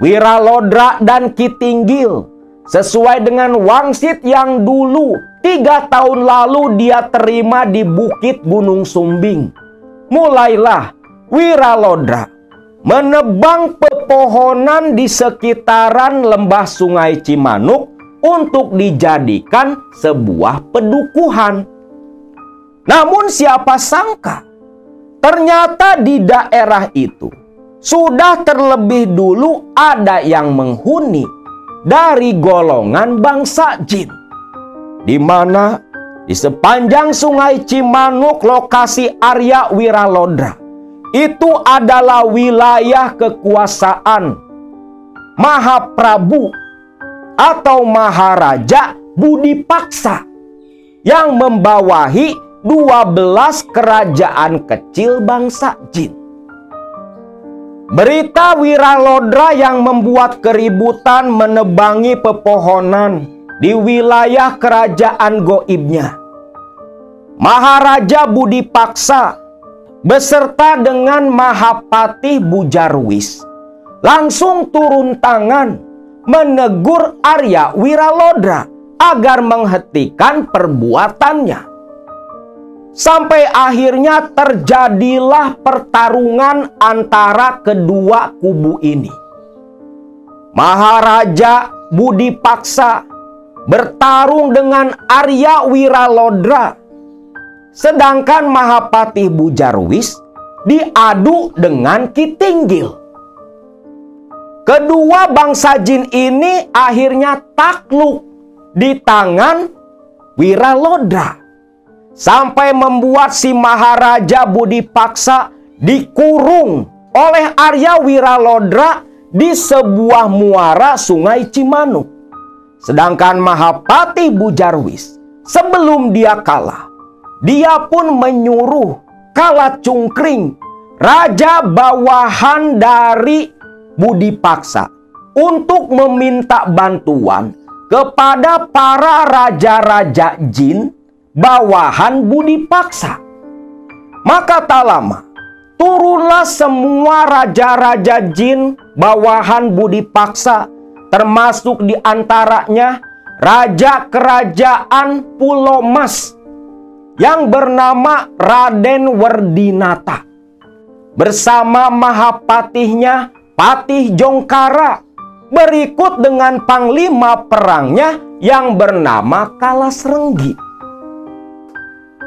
Wiralodra dan Ki Tinggil sesuai dengan wangsit yang dulu 3 tahun lalu dia terima di Bukit Gunung Sumbing. Mulailah Wiralodra menebang pepohonan di sekitaran lembah Sungai Cimanuk untuk dijadikan sebuah pedukuhan. Namun siapa sangka, ternyata di daerah itu sudah terlebih dulu ada yang menghuni dari golongan bangsa jin, di mana di sepanjang Sungai Cimanuk lokasi Arya Wiralodra itu adalah wilayah kekuasaan Mahaprabu atau Maharaja Budipaksa yang membawahi 12 kerajaan kecil bangsa jin. Berita Wiralodra yang membuat keributan menebangi pepohonan di wilayah kerajaan goibnya. Maharaja Budipaksa beserta dengan Mahapatih Bujarwis langsung turun tangan menegur Arya Wiralodra agar menghentikan perbuatannya. Sampai akhirnya terjadilah pertarungan antara kedua kubu ini. Maharaja Budipaksa bertarung dengan Arya Wiralodra, sedangkan Mahapatih Bujarwis diadu dengan Ki Tinggil. Kedua bangsa jin ini akhirnya takluk di tangan Wiralodra, sampai membuat si Maharaja Budipaksa dikurung oleh Arya Wiralodra di sebuah muara Sungai Cimanuk. Sedangkan Mahapatih Bujarwis sebelum dia kalah, dia pun menyuruh Kalacungkring, raja bawahan dari Budipaksa, untuk meminta bantuan kepada para raja-raja jin bawahan Budipaksa. Maka tak lama turunlah semua raja-raja jin bawahan Budipaksa, termasuk diantaranya raja kerajaan Pulau Mas yang bernama Raden Werdinata bersama Mahapatihnya Patih Jongkara, berikut dengan panglima perangnya yang bernama Kalasrenggi.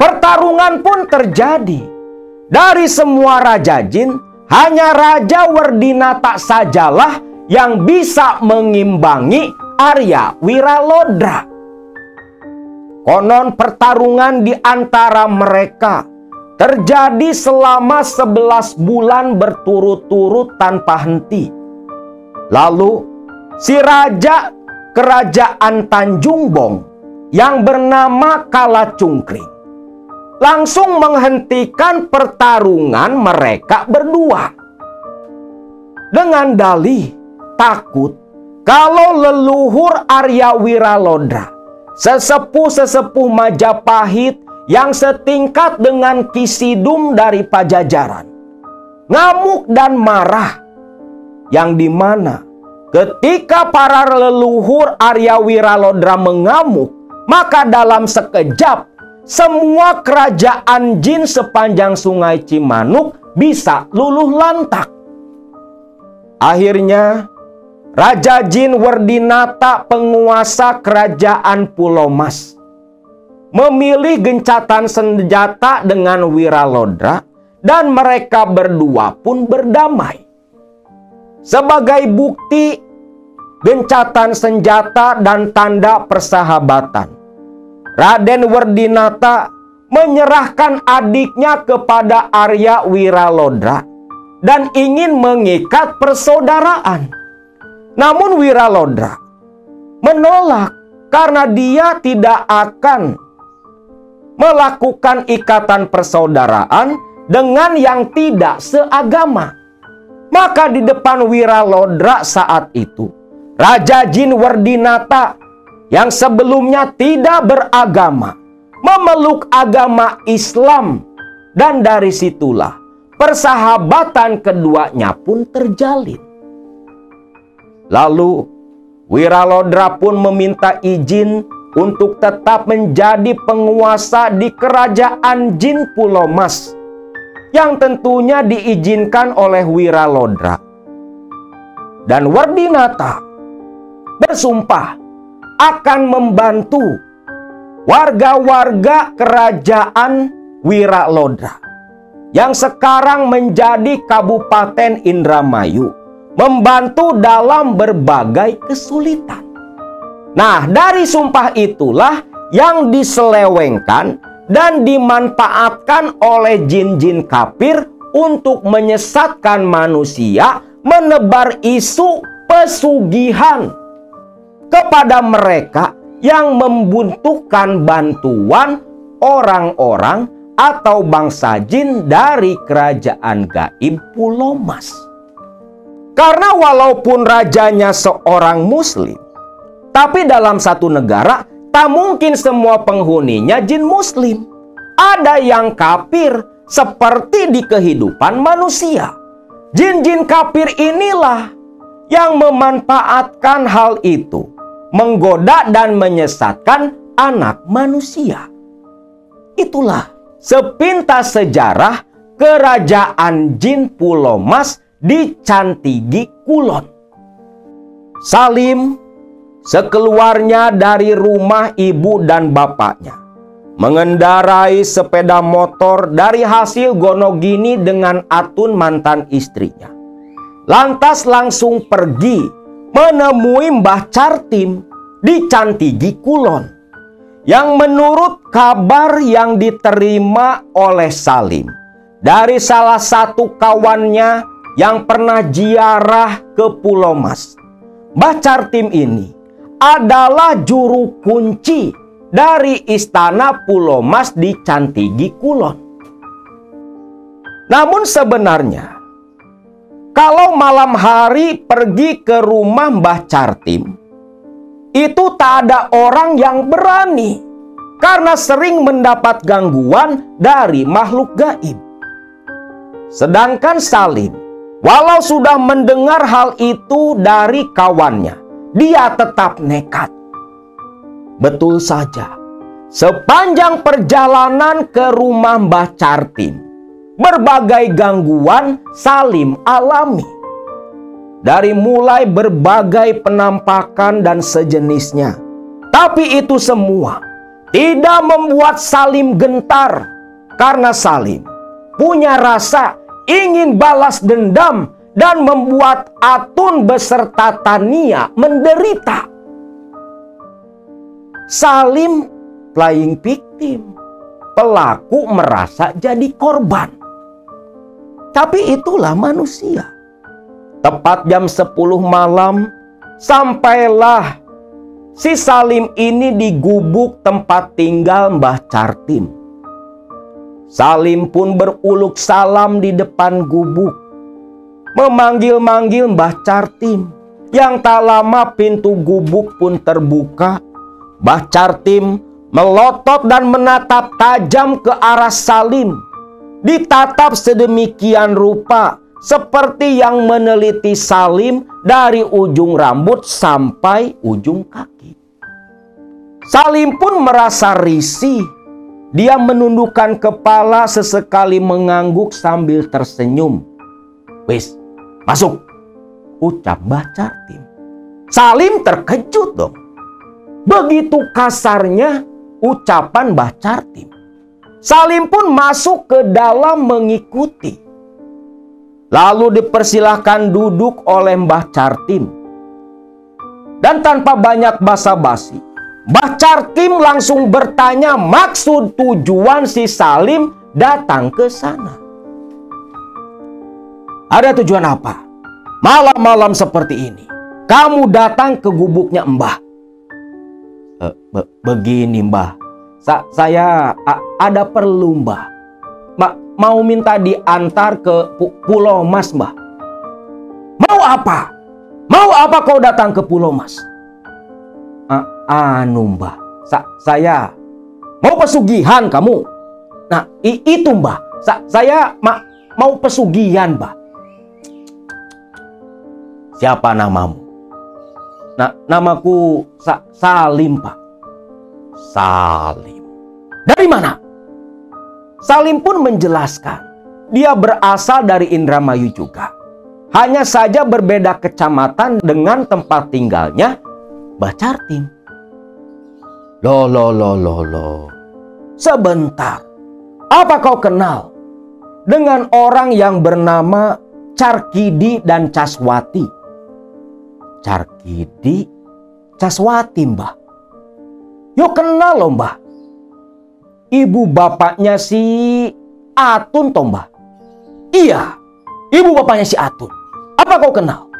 Pertarungan pun terjadi. Dari semua raja jin, hanya Raja Werdinata sajalah yang bisa mengimbangi Arya Wiralodra. Konon pertarungan di antara mereka terjadi selama 11 bulan berturut-turut tanpa henti. Lalu si raja kerajaan Tanjung Bong yang bernama Kalacungkring langsung menghentikan pertarungan mereka berdua dengan dalih takut kalau leluhur Arya Wiralodra, sesepuh-sesepuh Majapahit yang setingkat dengan Ki Sidum dari Pajajaran, ngamuk dan marah, yang dimana ketika para leluhur Arya Wiralodra mengamuk, maka dalam sekejap semua kerajaan jin sepanjang Sungai Cimanuk bisa luluh lantak. Akhirnya Raja Jin Werdinata, penguasa kerajaan Pulau Mas, memilih gencatan senjata dengan Wiralodra dan mereka berdua pun berdamai. Sebagai bukti gencatan senjata dan tanda persahabatan, Raden Werdinata menyerahkan adiknya kepada Arya Wiralodra dan ingin mengikat persaudaraan. Namun Wiralodra menolak karena dia tidak akan melakukan ikatan persaudaraan dengan yang tidak seagama. Maka di depan Wiralodra saat itu, Raja Jin Werdinata yang sebelumnya tidak beragama memeluk agama Islam, dan dari situlah persahabatan keduanya pun terjalin. Lalu Wiralodra pun meminta izin untuk tetap menjadi penguasa di kerajaan jin Pulau Mas, yang tentunya diizinkan oleh Wiralodra. Dan Werdinata bersumpah akan membantu warga-warga kerajaan Wiralodra yang sekarang menjadi Kabupaten Indramayu, membantu dalam berbagai kesulitan. Nah, dari sumpah itulah yang diselewengkan dan dimanfaatkan oleh jin-jin kafir untuk menyesatkan manusia, menebar isu pesugihan kepada mereka yang membutuhkan bantuan orang-orang atau bangsa jin dari kerajaan gaib Pulau Mas. Karena walaupun rajanya seorang muslim, tapi dalam satu negara tak mungkin semua penghuninya jin muslim. Ada yang kafir seperti di kehidupan manusia. Jin-jin kafir inilah yang memanfaatkan hal itu, menggoda dan menyesatkan anak manusia. Itulah sepintas sejarah kerajaan jin Pulau Mas di Cantigi Kulon. Salim sekeluarnya dari rumah ibu dan bapaknya mengendarai sepeda motor dari hasil gonogini dengan Atun mantan istrinya. Lantas langsung pergi menemui Mbah Cartim di Cantigi Kulon, yang menurut kabar yang diterima oleh Salim dari salah satu kawannya yang pernah ziarah ke Pulau Mas, Mbah Cartim ini adalah juru kunci dari istana Pulau Mas di Cantigi Kulon. Namun sebenarnya, kalau malam hari pergi ke rumah Mbah Cartim, itu tak ada orang yang berani karena sering mendapat gangguan dari makhluk gaib. Sedangkan Salim, walau sudah mendengar hal itu dari kawannya, dia tetap nekat. Betul saja, sepanjang perjalanan ke rumah Mbah Cartim, berbagai gangguan Salim alami. Dari mulai berbagai penampakan dan sejenisnya. Tapi itu semua tidak membuat Salim gentar, karena Salim punya rasa ingin balas dendam dan membuat Atun beserta Tania menderita. Salim playing victim, pelaku merasa jadi korban. Tapi itulah manusia. Tepat jam 10 malam, sampailah si Salim ini di gubuk tempat tinggal Mbah Cartim. Salim pun beruluk salam di depan gubuk, memanggil-manggil Mbah Cartim. Yang tak lama pintu gubuk pun terbuka. Mbah Cartim melotot dan menatap tajam ke arah Salim. Ditatap sedemikian rupa, seperti yang meneliti Salim dari ujung rambut sampai ujung kaki. Salim pun merasa risih. Dia menundukkan kepala, sesekali mengangguk sambil tersenyum. "Wis, masuk," ucap Mbah Cartim. Salim terkejut dong. Begitu kasarnya ucapan Mbah Cartim. Salim pun masuk ke dalam mengikuti. Lalu dipersilahkan duduk oleh Mbah Cartim. Dan tanpa banyak basa-basi, Mbah Cartim langsung bertanya maksud tujuan si Salim datang ke sana. "Ada tujuan apa? Malam-malam seperti ini kamu datang ke gubuknya Mbah?" Begini Mbah, saya ada perlu Mbah. Mau minta diantar ke Pulau Mas Mbah. "Mau apa? Mau apa kau datang ke Pulau Mas?" Anu Mbah, saya mau pesugihan kamu." "Nah itu Mbah, saya mau pesugihan Mbah." "Siapa namamu?" Namaku Salim, Pak. Salim. Dari mana? Salim pun menjelaskan, dia berasal dari Indramayu juga. Hanya saja berbeda kecamatan dengan tempat tinggalnya Mbah Cartim. Loh. Sebentar. Apa kau kenal dengan orang yang bernama Carkidi dan Caswati? Carkidi, Caswati, Mbah. Yo kenal loh, Mbah. Ibu bapaknya si Atun toh, Mbah. Iya, ibu bapaknya si Atun. Apa kau kenal?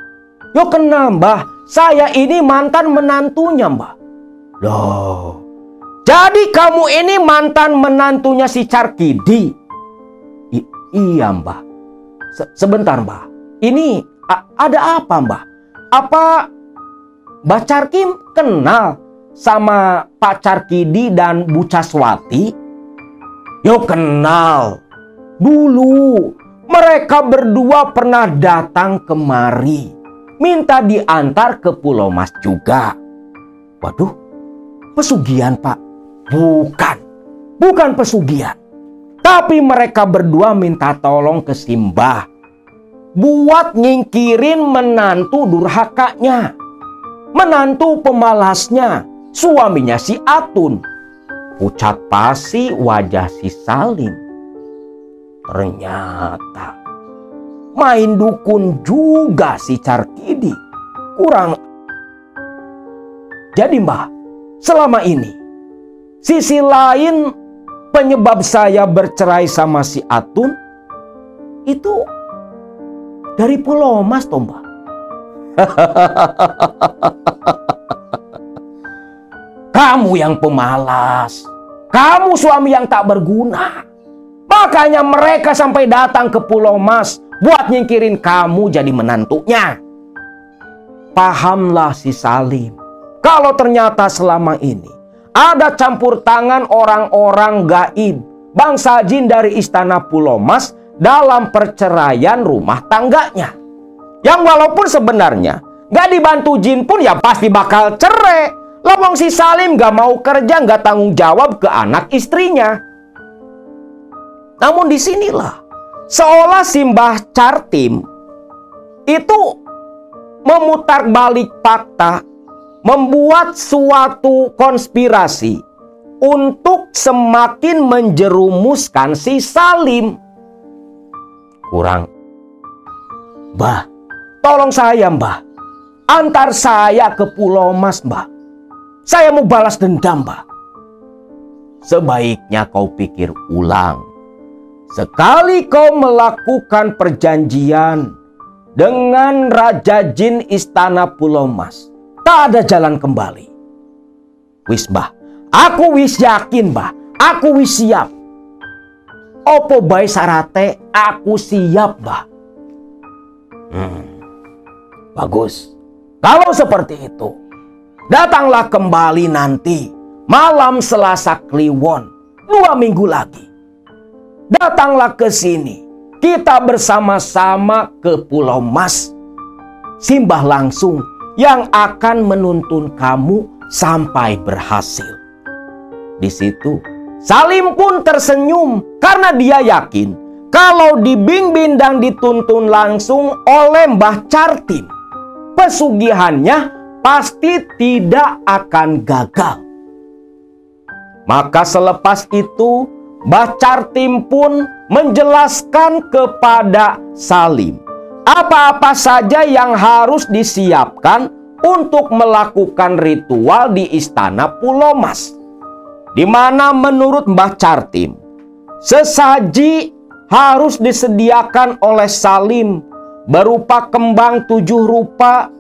Yo kenal, Mbah. Saya ini mantan menantunya, Mbah. Loh, jadi kamu ini mantan menantunya si Carkidi? Iya, Mbah. Sebentar, Mbah. Ini ada apa, Mbah? Apa Mbah Carkim kenal sama Pak Carkidi dan Bu Caswati? Yo kenal. Dulu mereka berdua pernah datang kemari, minta diantar ke Pulau Mas juga. Waduh, pesugihan, Pak? Bukan pesugihan. Tapi mereka berdua minta tolong ke Simbah buat nyingkirin menantu durhakanya, menantu pemalasnya, suaminya si Atun. Pucat pasi wajah si Salim. Ternyata main dukun juga si Carkidi. Jadi, Mbah, selama ini sisi lain penyebab saya bercerai sama si Atun itu dari Pulau Mas toh, Mbah. Kamu yang pemalas, kamu suami yang tak berguna. Makanya mereka sampai datang ke Pulau Mas buat nyingkirin kamu jadi menantunya. Pahamlah si Salim, kalau ternyata selama ini ada campur tangan orang-orang gaib, bangsa jin dari istana Pulau Mas dalam perceraian rumah tangganya. Yang walaupun sebenarnya gak dibantu jin pun ya pasti bakal cerai. Lawang si Salim gak mau kerja, gak tanggung jawab ke anak istrinya. Namun disinilah seolah Simbah Cartim itu memutar balik fakta, membuat suatu konspirasi untuk semakin menjerumuskan si Salim. Mbah, tolong saya, Mbah. Antar saya ke Pulau Mas, Mbah. Saya mau balas dendam, Mbah. Sebaiknya kau pikir ulang. Sekali kau melakukan perjanjian dengan Raja Jin Istana Pulau Mas, tak ada jalan kembali. Wis, Mbah. Aku wis yakin, Mbah. Aku wis siap. Opo bae sarate aku siap, Mbah. Bagus. Kalau seperti itu, datanglah kembali nanti malam Selasa Kliwon, 2 minggu lagi. Datanglah ke sini. Kita bersama-sama ke Pulau Mas. Simbah langsung yang akan menuntun kamu sampai berhasil. Di situ Salim pun tersenyum karena dia yakin kalau dibimbing dan dituntun langsung oleh Mbah Cartim, pesugihannya pasti tidak akan gagal. Maka selepas itu Mbah Cartim pun menjelaskan kepada Salim apa-apa saja yang harus disiapkan untuk melakukan ritual di Istana Pulau Mas, di mana menurut Mbah Cartim sesaji harus disediakan oleh Salim berupa kembang 7 rupa,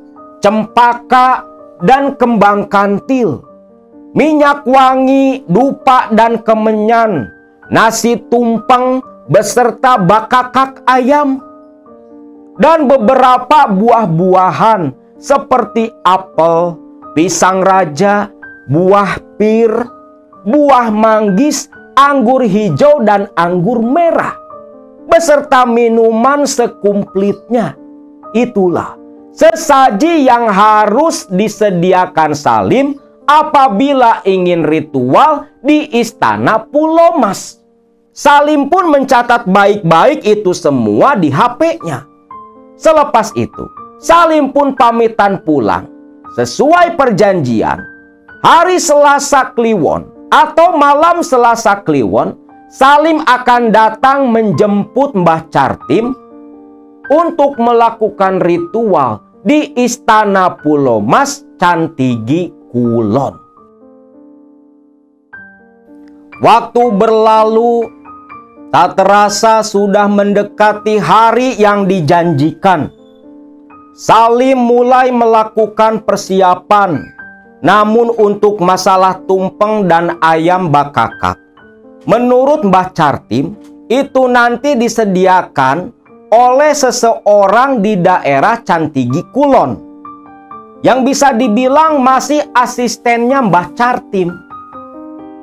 cempaka, dan kembang kantil, minyak wangi, dupa dan kemenyan, nasi tumpeng beserta bakakak ayam, dan beberapa buah-buahan seperti apel, pisang raja, buah pir, buah manggis, anggur hijau dan anggur merah, beserta minuman sekumplitnya. Itulah sesaji yang harus disediakan Salim apabila ingin ritual di istana Pulau Mas. Salim pun mencatat baik-baik itu semua di HP-nya. Selepas itu, Salim pun pamitan pulang. Sesuai perjanjian, hari Selasa Kliwon atau malam Selasa Kliwon, Salim akan datang menjemput Mbah Cartim untuk melakukan ritual di istana Pulau Mas Cantigi Kulon. Waktu berlalu, tak terasa sudah mendekati hari yang dijanjikan. Salim mulai melakukan persiapan, namun untuk masalah tumpeng dan ayam bakakak, menurut Mbah Cartim, itu nanti disediakan oleh seseorang di daerah Cantigi Kulon, yang bisa dibilang masih asistennya Mbah Cartim.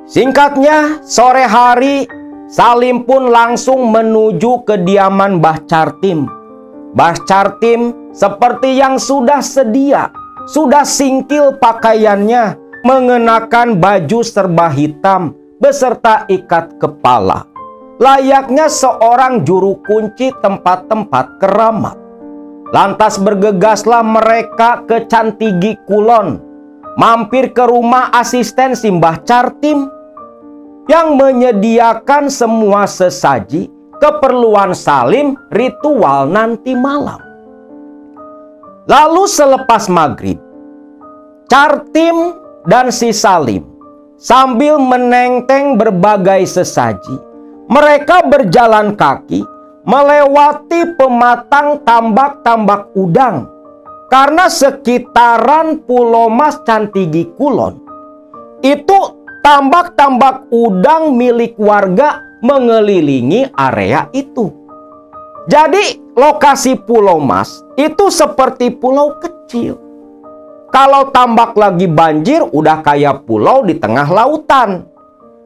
Singkatnya, sore hari Salim pun langsung menuju kediaman Mbah Cartim. Mbah Cartim seperti yang sudah sedia, sudah singkil pakaiannya, mengenakan baju serba hitam beserta ikat kepala, layaknya seorang juru kunci tempat-tempat keramat. Lantas bergegaslah mereka ke Cantigi Kulon, mampir ke rumah asisten si Mbah Cartim yang menyediakan semua sesaji keperluan Salim ritual nanti malam. Lalu selepas maghrib, Cartim dan si Salim sambil menenteng berbagai sesaji, mereka berjalan kaki melewati pematang tambak-tambak udang, karena sekitaran Pulau Mas Cantigi Kulon itu tambak-tambak udang milik warga mengelilingi area itu. Jadi lokasi Pulau Mas itu seperti pulau kecil. Kalau tambak lagi banjir udah kayak pulau di tengah lautan.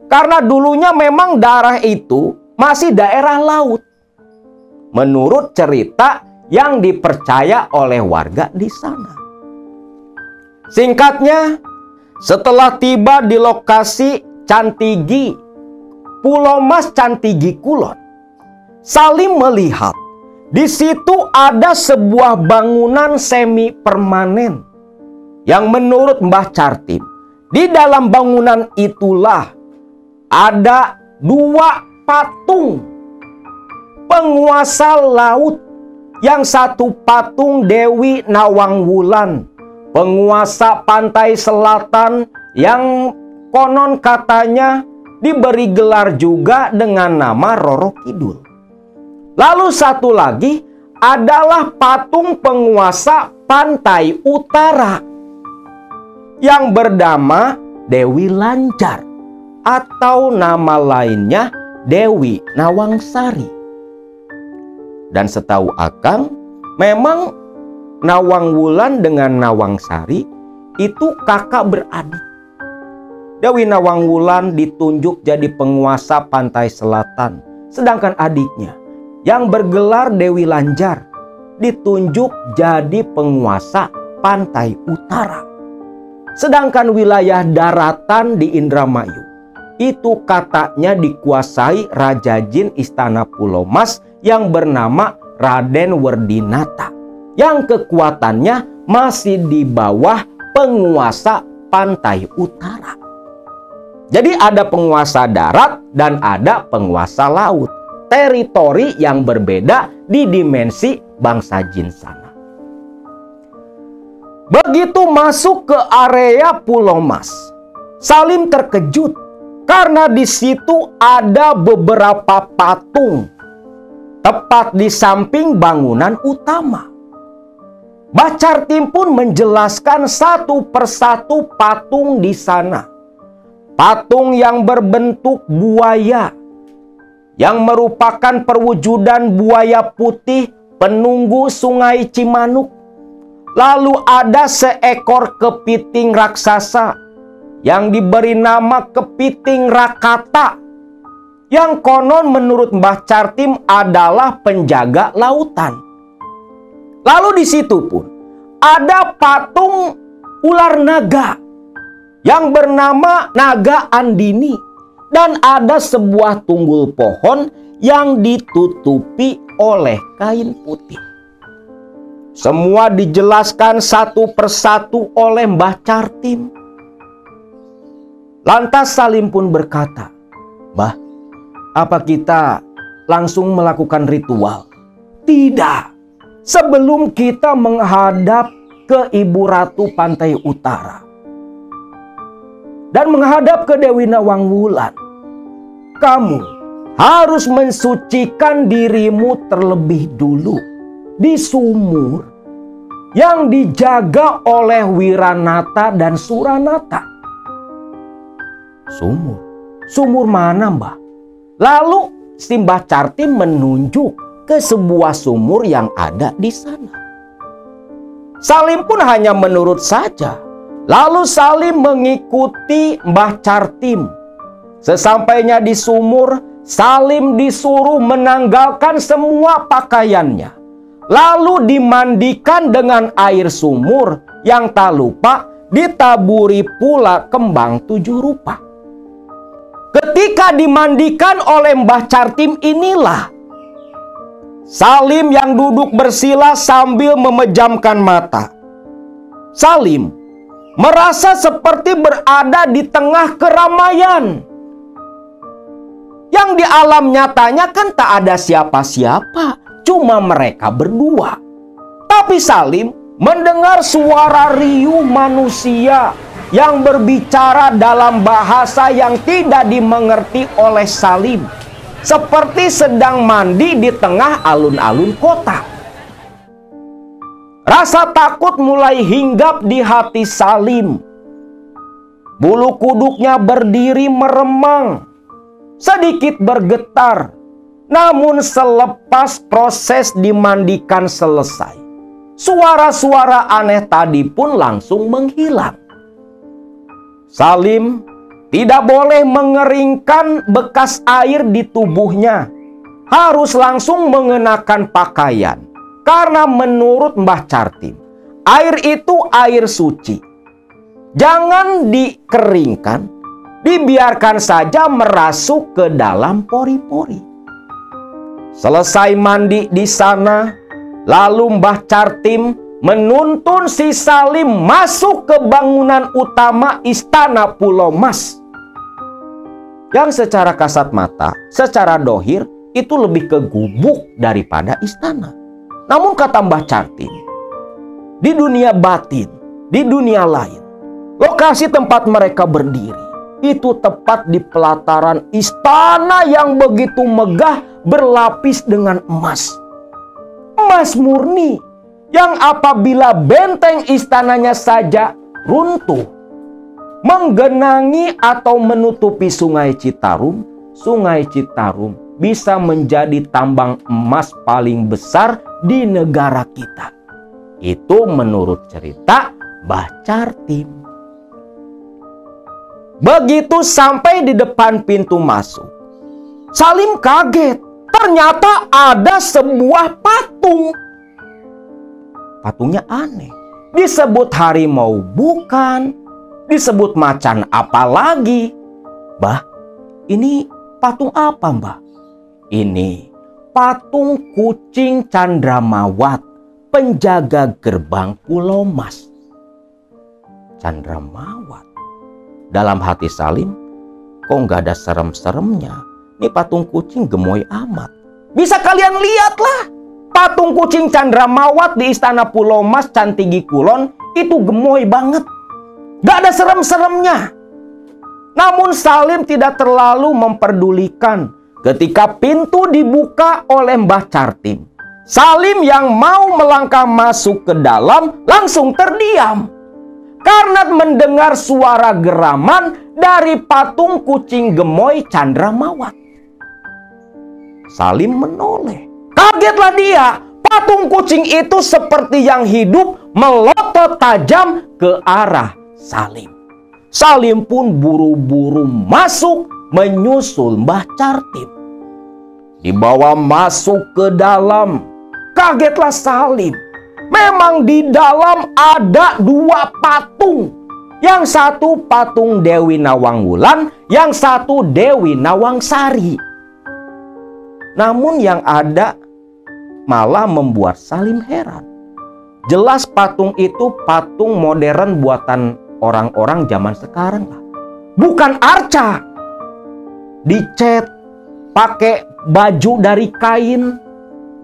Karena dulunya memang daerah itu masih daerah laut, menurut cerita yang dipercaya oleh warga di sana. Singkatnya, setelah tiba di lokasi Cantigi, Pulau Mas Cantigi Kulon, Salim melihat di situ ada sebuah bangunan semi permanen yang menurut Mbah Cartim, di dalam bangunan itulah ada dua patung penguasa laut. Yang satu patung Dewi Nawang Wulan, penguasa pantai selatan yang konon katanya diberi gelar juga dengan nama Roro Kidul. Lalu satu lagi adalah patung penguasa pantai utara yang bernama Dewi Lanjar atau nama lainnya Dewi Nawangsari. Dan setahu Akang, memang Nawang Wulan dengan Nawangsari itu kakak beradik. Dewi Nawang Wulan ditunjuk jadi penguasa pantai selatan, sedangkan adiknya yang bergelar Dewi Lanjar ditunjuk jadi penguasa pantai utara. Sedangkan wilayah daratan di Indramayu itu katanya dikuasai Raja Jin Istana Pulau Mas yang bernama Raden Werdinata, yang kekuatannya masih di bawah penguasa pantai utara. Jadi ada penguasa darat dan ada penguasa laut, teritori yang berbeda di dimensi bangsa jin sana. Begitu masuk ke area Pulau Mas, Salim terkejut karena di situ ada beberapa patung tepat di samping bangunan utama. Mbah Cartim pun menjelaskan satu persatu patung di sana. Patung yang berbentuk buaya, yang merupakan perwujudan buaya putih penunggu Sungai Cimanuk. Lalu ada seekor kepiting raksasa yang diberi nama Kepiting Rakata, yang konon menurut Mbah Cartim adalah penjaga lautan. Lalu di situ pun ada patung ular naga yang bernama Naga Andini, dan ada sebuah tunggul pohon yang ditutupi oleh kain putih. Semua dijelaskan satu persatu oleh Mbah Cartim. Lantas Salim pun berkata, "Mbah, apa kita langsung melakukan ritual?" "Tidak. Sebelum kita menghadap ke Ibu Ratu Pantai Utara dan menghadap ke Dewi Nawangwulan, kamu harus mensucikan dirimu terlebih dulu di sumur yang dijaga oleh Wiranata dan Suranata." "Sumur? Sumur mana, Mbah?" Lalu si Mbah Cartim menunjuk ke sebuah sumur yang ada di sana. Salim pun hanya menurut saja. Lalu Salim mengikuti Mbah Cartim. Sesampainya di sumur, Salim disuruh menanggalkan semua pakaiannya, lalu dimandikan dengan air sumur yang tak lupa ditaburi pula kembang 7 rupa. Ketika dimandikan oleh Mbah Cartim inilah Salim yang duduk bersila sambil memejamkan mata. Salim merasa seperti berada di tengah keramaian, yang di alam nyatanya kan tak ada siapa-siapa, cuma mereka berdua. Tapi Salim mendengar suara riuh manusia yang berbicara dalam bahasa yang tidak dimengerti oleh Salim, seperti sedang mandi di tengah alun-alun kota. Rasa takut mulai hinggap di hati Salim. Bulu kuduknya berdiri meremang, sedikit bergetar. Namun selepas proses dimandikan selesai, suara-suara aneh tadi pun langsung menghilang. Salim tidak boleh mengeringkan bekas air di tubuhnya, harus langsung mengenakan pakaian. Karena menurut Mbah Cartim, air itu air suci. Jangan dikeringkan, dibiarkan saja merasuk ke dalam pori-pori. Selesai mandi di sana, lalu Mbah Cartim menuntun si Salim masuk ke bangunan utama Istana Pulau Mas, yang secara kasat mata, secara dohir itu lebih ke gubuk daripada istana. Namun kata Mbah Cartim, di dunia batin, di dunia lain, lokasi tempat mereka berdiri itu tepat di pelataran istana yang begitu megah berlapis dengan emas. Emas murni yang apabila benteng istananya saja runtuh, menggenangi atau menutupi Sungai Citarum, Sungai Citarum bisa menjadi tambang emas paling besar di negara kita. Itu menurut cerita Mbah Cartim. Begitu sampai di depan pintu masuk, Salim kaget. Ternyata ada sebuah patung. Patungnya aneh. Disebut harimau bukan, disebut macan apa lagi. "Mbah, ini patung apa, Mbah?" "Ini patung kucing Candramawat, penjaga gerbang Pulau Mas." Candramawat. Dalam hati Salim, kok nggak ada serem-seremnya? Ini patung kucing gemoy amat. Bisa kalian lihatlah, patung kucing Candramawat di Istana Pulau Mas Cantigi Kulon itu gemoy banget. Gak ada serem-seremnya. Namun Salim tidak terlalu memperdulikan ketika pintu dibuka oleh Mbah Cartim. Salim yang mau melangkah masuk ke dalam langsung terdiam karena mendengar suara geraman dari patung kucing gemoy Candramawat. Salim menoleh. Kagetlah dia. Patung kucing itu seperti yang hidup melotot tajam ke arah Salim. Salim pun buru-buru masuk menyusul Mbah Cartim. Dibawa masuk ke dalam. Kagetlah Salim. Memang di dalam ada dua patung. Yang satu patung Dewi Nawang Wulan, yang satu Dewi Nawang Sari. Namun yang ada malah membuat Salim heran. Jelas patung itu patung modern buatan orang-orang zaman sekarang lah. Bukan arca. Dicat, pakai baju dari kain,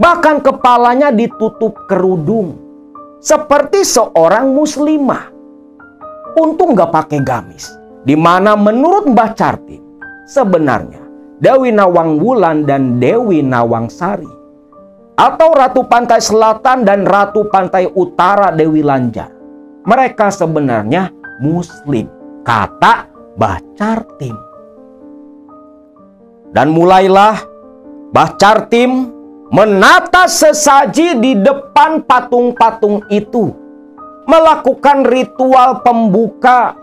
bahkan kepalanya ditutup kerudung. Seperti seorang muslimah. Untung gak pakai gamis. Dimana menurut Mbah Cartim, sebenarnya Dewi Nawang Wulan dan Dewi Nawang Sari, atau Ratu Pantai Selatan dan Ratu Pantai Utara Dewi Lanjar, mereka sebenarnya muslim, kata Mbah Cartim. Dan mulailah Mbah Cartim menata sesaji di depan patung-patung itu, melakukan ritual pembuka.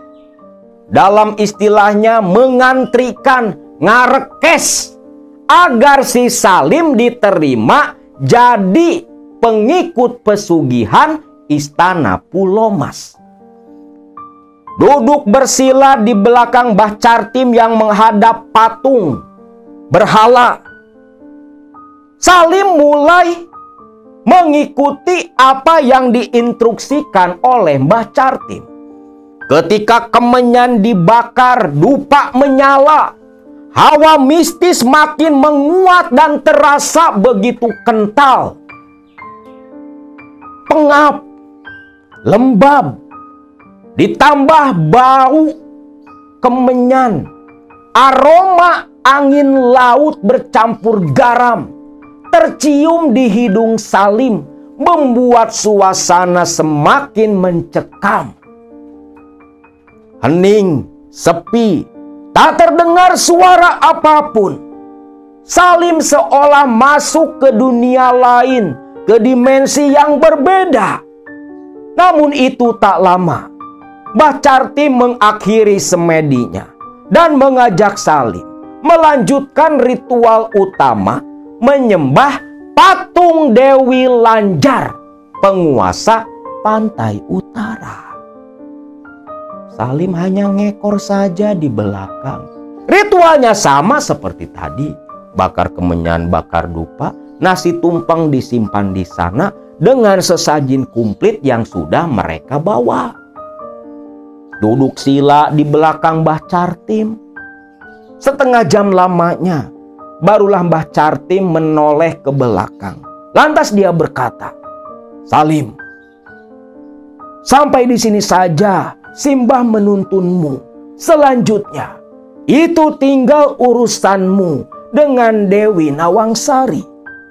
Dalam istilahnya mengantrikan, ngarekes, agar si Salim diterima jadi pengikut pesugihan Istana Pulau Mas. Duduk bersila di belakang Mbah Cartim yang menghadap patung berhala. Salim mulai mengikuti apa yang diinstruksikan oleh Mbah Cartim. Ketika kemenyan dibakar, dupa menyala, hawa mistis makin menguat dan terasa begitu kental. Pengap, lembab, ditambah bau kemenyan, aroma angin laut bercampur garam tercium di hidung Salim, membuat suasana semakin mencekam. Hening, sepi, tak terdengar suara apapun. Salim seolah masuk ke dunia lain, ke dimensi yang berbeda. Namun itu tak lama. Mbah Cartim mengakhiri semedinya dan mengajak Salim melanjutkan ritual utama, menyembah patung Dewi Lanjar, penguasa pantai utara. Salim hanya ngekor saja di belakang. Ritualnya sama seperti tadi. Bakar kemenyan, bakar dupa, nasi tumpeng disimpan di sana dengan sesajin komplit yang sudah mereka bawa. Duduk sila di belakang Mbah Cartim. Setengah jam lamanya, barulah Mbah Cartim menoleh ke belakang. Lantas dia berkata, "Salim, sampai di sini saja Simbah menuntunmu. Selanjutnya, itu tinggal urusanmu dengan Dewi Nawang Sari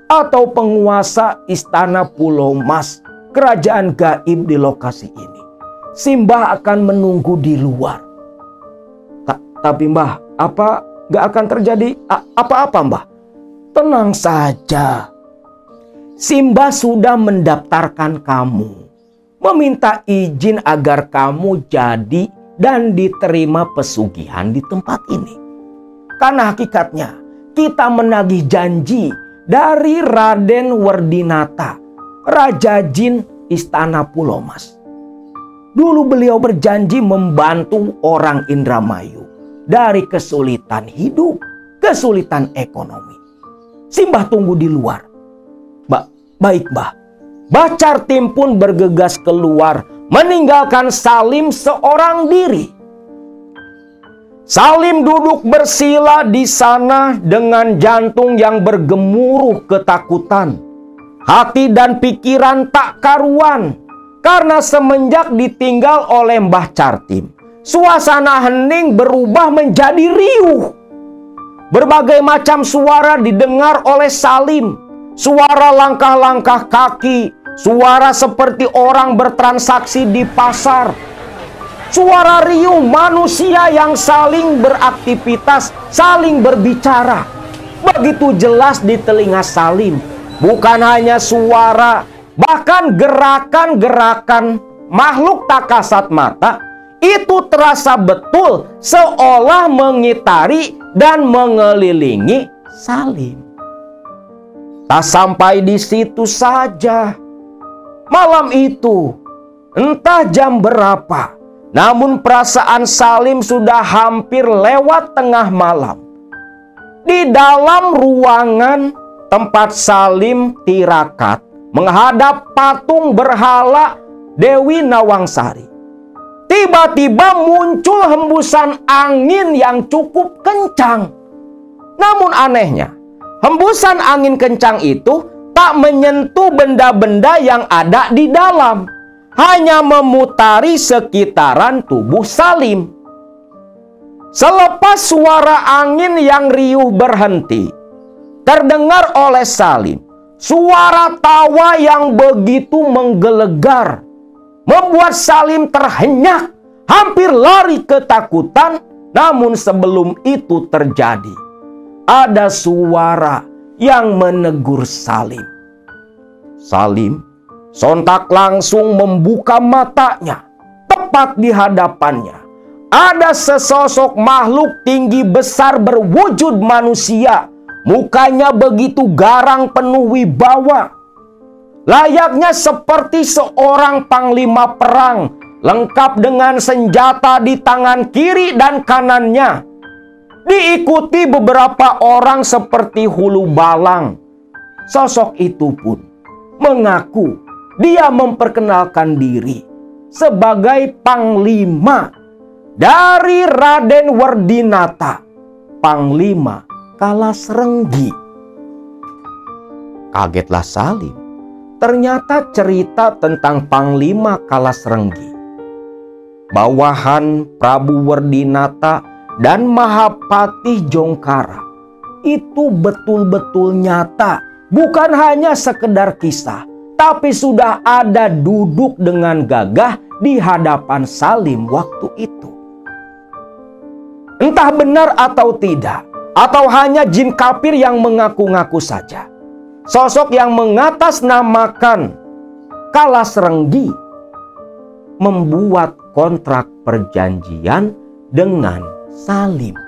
atau penguasa Istana Pulau Mas, kerajaan gaib di lokasi ini. Simbah akan menunggu di luar." Tapi Mbah, apa gak akan terjadi apa-apa Mbah? Tenang saja. Simbah sudah mendaftarkan kamu, meminta izin agar kamu jadi dan diterima pesugihan di tempat ini. Karena hakikatnya kita menagih janji dari Raden Werdinata, Raja Jin Istana Pulau Mas. Dulu beliau berjanji membantu orang Indramayu dari kesulitan hidup, kesulitan ekonomi. Simbah tunggu di luar. Baik Mbah. Mbah Cartim pun bergegas keluar, meninggalkan Salim seorang diri. Salim duduk bersila di sana dengan jantung yang bergemuruh ketakutan. Hati dan pikiran tak karuan karena semenjak ditinggal oleh Mbah Cartim, suasana hening berubah menjadi riuh. Berbagai macam suara didengar oleh Salim. Suara langkah-langkah kaki, suara seperti orang bertransaksi di pasar, suara riuh manusia yang saling beraktivitas, saling berbicara. Begitu jelas di telinga Salim. Bukan hanya suara, bahkan gerakan-gerakan makhluk tak kasat mata itu terasa betul, seolah mengitari dan mengelilingi Salim. Tak sampai di situ saja. Malam itu, entah jam berapa, namun perasaan Salim sudah hampir lewat tengah malam. Di dalam ruangan tempat Salim tirakat menghadap patung berhala Dewi Nawangsari, tiba-tiba muncul hembusan angin yang cukup kencang. Namun anehnya, hembusan angin kencang itu tak menyentuh benda-benda yang ada di dalam, hanya memutari sekitaran tubuh Salim. Selepas suara angin yang riuh berhenti, terdengar oleh Salim suara tawa yang begitu menggelegar, membuat Salim terhenyak, hampir lari ketakutan. Namun sebelum itu terjadi, ada suara yang menegur Salim. Salim sontak langsung membuka matanya. Tepat di hadapannya ada sesosok makhluk tinggi besar berwujud manusia. Mukanya begitu garang penuh wibawa, layaknya seperti seorang panglima perang, lengkap dengan senjata di tangan kiri dan kanannya. Diikuti beberapa orang seperti hulu balang. Sosok itu pun mengaku dia memperkenalkan diri sebagai panglima dari Raden Werdinata, Panglima Kalasrenggi. Kagetlah Salim. Ternyata cerita tentang Panglima Kalasrenggi, bawahan Prabu Werdinata dan Mahapatih Jongkara, itu betul-betul nyata, bukan hanya sekedar kisah, tapi sudah ada duduk dengan gagah di hadapan Salim waktu itu. Entah benar atau tidak, atau hanya jin kafir yang mengaku-ngaku saja, sosok yang mengatasnamakan Kalasrenggi membuat kontrak perjanjian dengan Salim,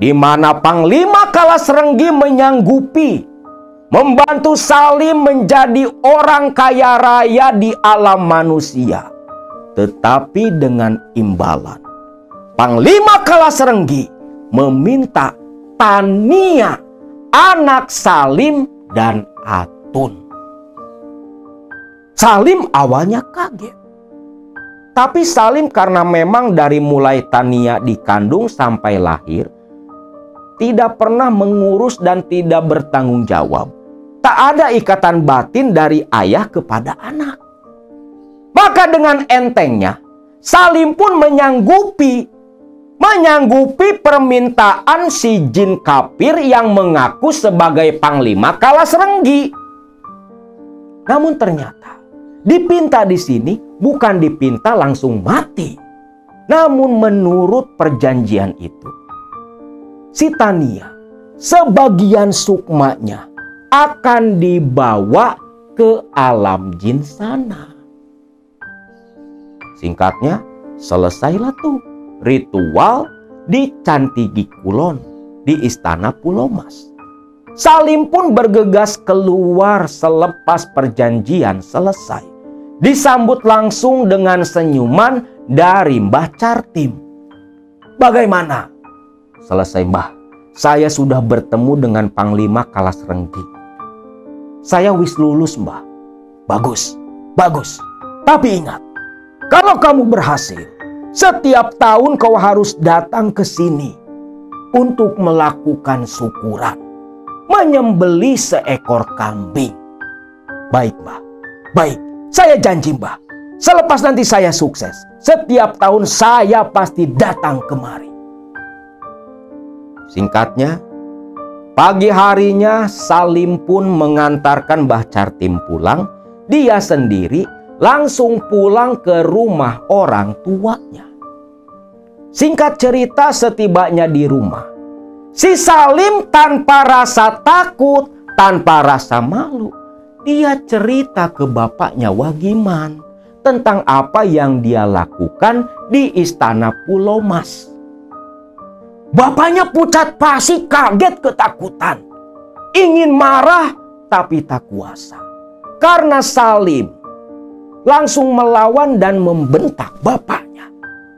di mana Panglima Kalasrenggi menyanggupi membantu Salim menjadi orang kaya raya di alam manusia. Tetapi dengan imbalan, Panglima Kalasrenggi meminta Tania, anak Salim dan Atun. Salim awalnya kaget. Tapi Salim karena memang dari mulai Tania dikandung sampai lahir, tidak pernah mengurus dan tidak bertanggung jawab. Tak ada ikatan batin dari ayah kepada anak. Maka dengan entengnya, Salim pun menyanggupi permintaan si jin kafir yang mengaku sebagai Panglima Kalasrenggi. Namun ternyata dipinta di sini bukan dipinta langsung mati. Namun menurut perjanjian itu, si Tania sebagian sukmanya akan dibawa ke alam jin sana. Singkatnya, selesailah tuh ritual di Cantigi Kulon, di Istana Pulomas. Salim pun bergegas keluar selepas perjanjian selesai. Disambut langsung dengan senyuman dari Mbah Cartim. "Bagaimana?" "Selesai, Mbah. Saya sudah bertemu dengan Panglima Kalasrenggi. Saya wis lulus, Mbah." "Bagus, bagus. Tapi ingat, kalau kamu berhasil, setiap tahun kau harus datang ke sini untuk melakukan syukuran, menyembelih seekor kambing." "Baik, Mbah. Baik. Saya janji, Mbah. Selepas nanti saya sukses, setiap tahun saya pasti datang kemari." Singkatnya, pagi harinya Salim pun mengantarkan Mbah Cartim pulang. Dia sendiri langsung pulang ke rumah orang tuanya. Singkat cerita, setibanya di rumah, si Salim tanpa rasa takut, tanpa rasa malu, dia cerita ke bapaknya Wagiman tentang apa yang dia lakukan di Istana Pulomas. Bapaknya pucat pasi, kaget ketakutan, ingin marah tapi tak kuasa. Karena Salim langsung melawan dan membentak bapaknya.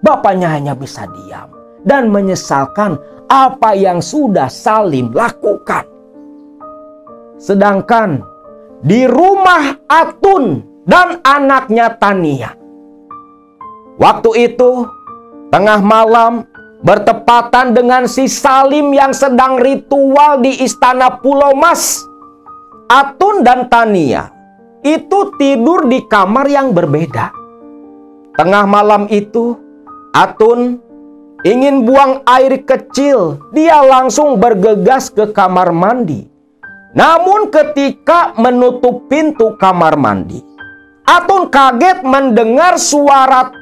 Bapaknya hanya bisa diam dan menyesalkan apa yang sudah Salim lakukan. Sedangkan di rumah Atun dan anaknya Tania, waktu itu tengah malam bertepatan dengan si Salim yang sedang ritual di istana Pulau Mas. Atun dan Tania itu tidur di kamar yang berbeda. Tengah malam itu Atun ingin buang air kecil. Dia langsung bergegas ke kamar mandi. Namun ketika menutup pintu kamar mandi, Atun kaget mendengar suara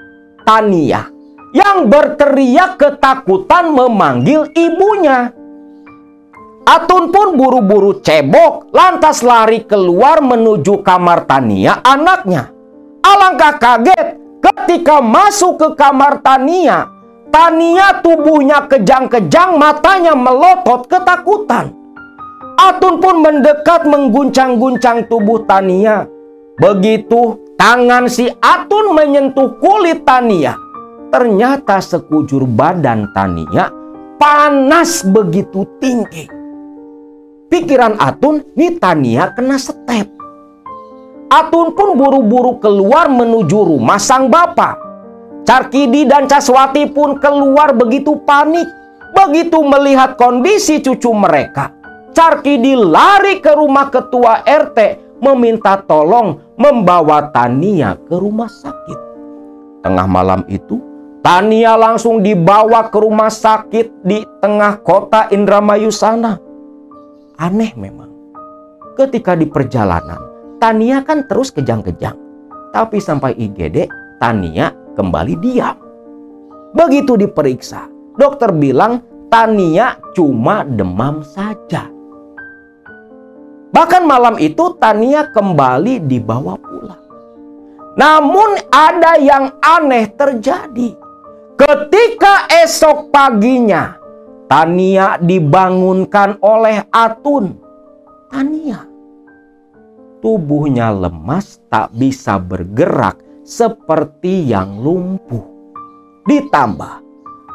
Tania yang berteriak ketakutan memanggil ibunya. Atun pun buru-buru cebok, lantas lari keluar menuju kamar Tania, anaknya. Alangkah kaget ketika masuk ke kamar Tania. Tania tubuhnya kejang-kejang, matanya melotot ketakutan. Atun pun mendekat mengguncang-guncang tubuh Tania. Begitu tangan si Atun menyentuh kulit Tania, ternyata sekujur badan Tania panas begitu tinggi. Pikiran Atun, nih Tania kena setep. Atun pun buru-buru keluar menuju rumah sang bapak. Carkidi dan Caswati pun keluar begitu panik. Begitu melihat kondisi cucu mereka, Carkidi lari ke rumah ketua RT meminta tolong membawa Tania ke rumah sakit. Tengah malam itu, Tania langsung dibawa ke rumah sakit di tengah kota Indramayu sana. Aneh memang. Ketika di perjalanan, Tania kan terus kejang-kejang. Tapi sampai IGD, Tania kembali diam. Begitu diperiksa, dokter bilang Tania cuma demam saja. Bahkan malam itu Tania kembali dibawa pulang. Namun ada yang aneh terjadi. Ketika esok paginya Tania dibangunkan oleh Atun. Tania, tubuhnya lemas, tak bisa bergerak seperti yang lumpuh. Ditambah,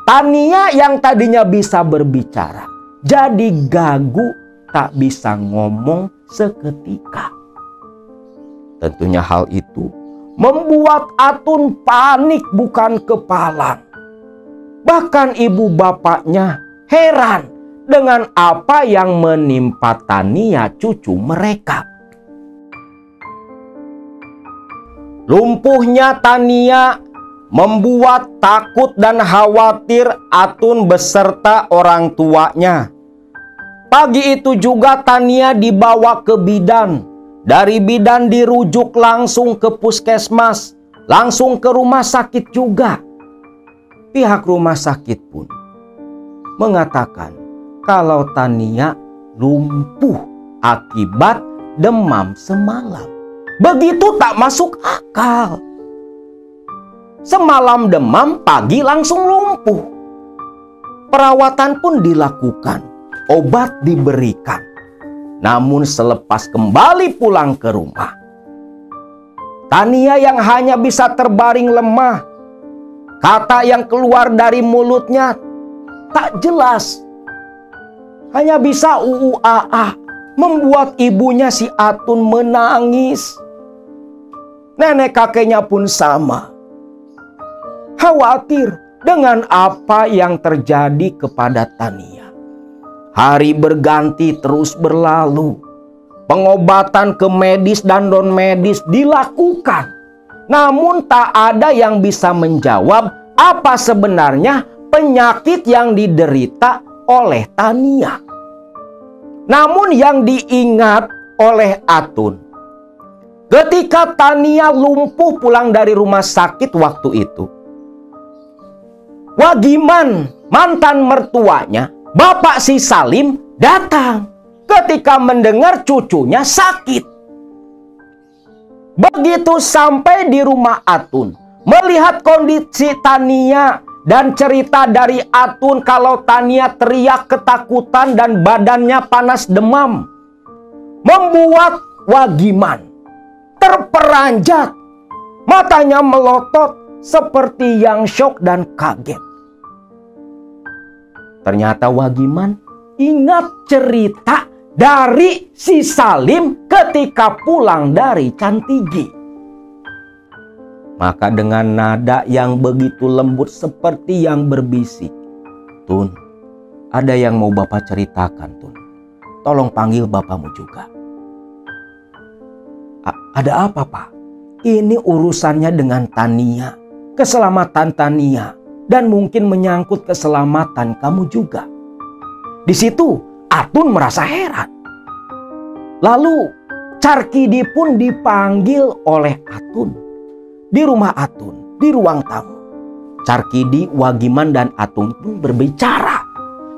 Tania yang tadinya bisa berbicara jadi gagu, tak bisa ngomong seketika. Tentunya hal itu membuat Atun panik bukan kepalang. Bahkan ibu bapaknya heran dengan apa yang menimpa Tania, cucu mereka. Lumpuhnya Tania membuat takut dan khawatir Atun beserta orang tuanya. Pagi itu juga Tania dibawa ke bidan. Dari bidan dirujuk langsung ke puskesmas, langsung ke rumah sakit juga. Pihak rumah sakit pun mengatakan kalau Tania lumpuh akibat demam semalam. Begitu tak masuk akal. Semalam demam, pagi langsung lumpuh. Perawatan pun dilakukan, obat diberikan. Namun selepas kembali pulang ke rumah, Tania yang hanya bisa terbaring lemah, kata yang keluar dari mulutnya tak jelas, hanya bisa aa, membuat ibunya si Atun menangis. Nenek kakeknya pun sama, khawatir dengan apa yang terjadi kepada Tania. Hari berganti terus berlalu. Pengobatan ke medis dan non medis dilakukan. Namun tak ada yang bisa menjawab apa sebenarnya penyakit yang diderita oleh Tania. Namun yang diingat oleh Atun, ketika Tania lumpuh pulang dari rumah sakit waktu itu, Wagiman, mantan mertuanya, bapak si Salim, datang ketika mendengar cucunya sakit. Begitu sampai di rumah Atun, melihat kondisi Tania dan cerita dari Atun kalau Tania teriak ketakutan dan badannya panas demam, membuat Wagiman terperanjat. Matanya melotot seperti yang syok dan kaget. Ternyata Wagiman ingat cerita dari si Salim ketika pulang dari Cantigi. Maka dengan nada yang begitu lembut seperti yang berbisik, "Tun, ada yang mau Bapak ceritakan, Tun. Tolong panggil bapakmu juga." "Ada apa, Pak?" "Ini urusannya dengan Tania, keselamatan Tania, dan mungkin menyangkut keselamatan kamu juga." Di situ Atun merasa heran. Lalu Carkidi pun dipanggil oleh Atun. Di rumah Atun, di ruang tamu, Carkidi, Wagiman, dan Atun pun berbicara.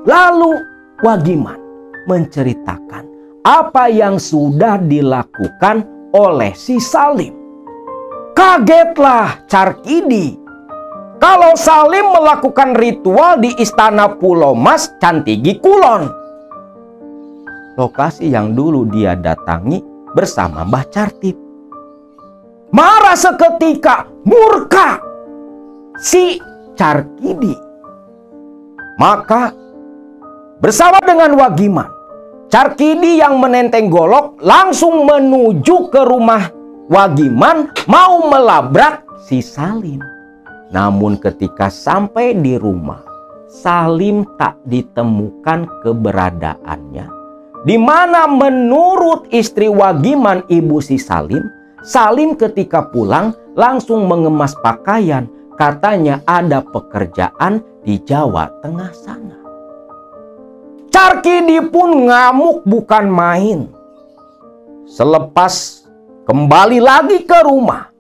Lalu Wagiman menceritakan apa yang sudah dilakukan oleh si Salim. Kagetlah Carkidi kalau Salim melakukan ritual di Istana Pulau Mas Cantigi Kulon, lokasi yang dulu dia datangi bersama Mbah Cartip. Marah seketika, murka si Carkidi. Maka bersama dengan Wagiman, Carkidi yang menenteng golok langsung menuju ke rumah Wagiman mau melabrak si Salim. Namun ketika sampai di rumah, Salim tak ditemukan keberadaannya. Di mana menurut istri Wagiman, ibu si Salim, Salim ketika pulang langsung mengemas pakaian. Katanya ada pekerjaan di Jawa Tengah sana. Carkidi pun ngamuk bukan main. Selepas kembali lagi ke rumah,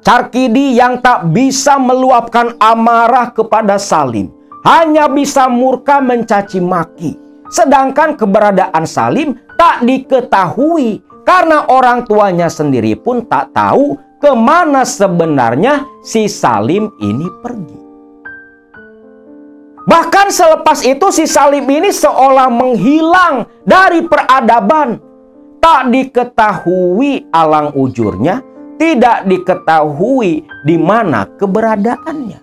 Carkidi yang tak bisa meluapkan amarah kepada Salim, hanya bisa murka mencaci maki. Sedangkan keberadaan Salim tak diketahui karena orang tuanya sendiri pun tak tahu kemana sebenarnya si Salim ini pergi. Bahkan selepas itu si Salim ini seolah menghilang dari peradaban. Tak diketahui alang ujurnya, tidak diketahui di mana keberadaannya.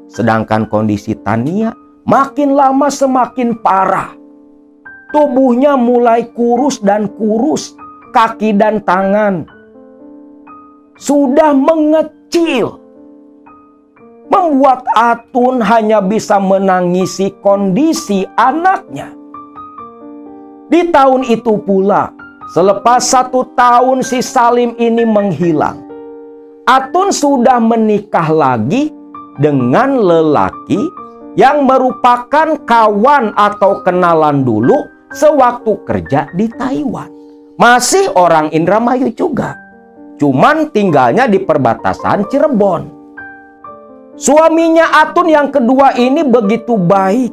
Sedangkan kondisi Tania makin lama semakin parah. Tubuhnya mulai kurus dan kurus, kaki dan tangan sudah mengecil, membuat Atun hanya bisa menangisi kondisi anaknya. Di tahun itu pula, selepas 1 tahun si Salim ini menghilang, Atun sudah menikah lagi dengan lelaki yang merupakan kawan atau kenalan dulu sewaktu kerja di Taiwan. Masih orang Indramayu juga, cuman tinggalnya di perbatasan Cirebon. Suaminya Atun yang kedua ini begitu baik.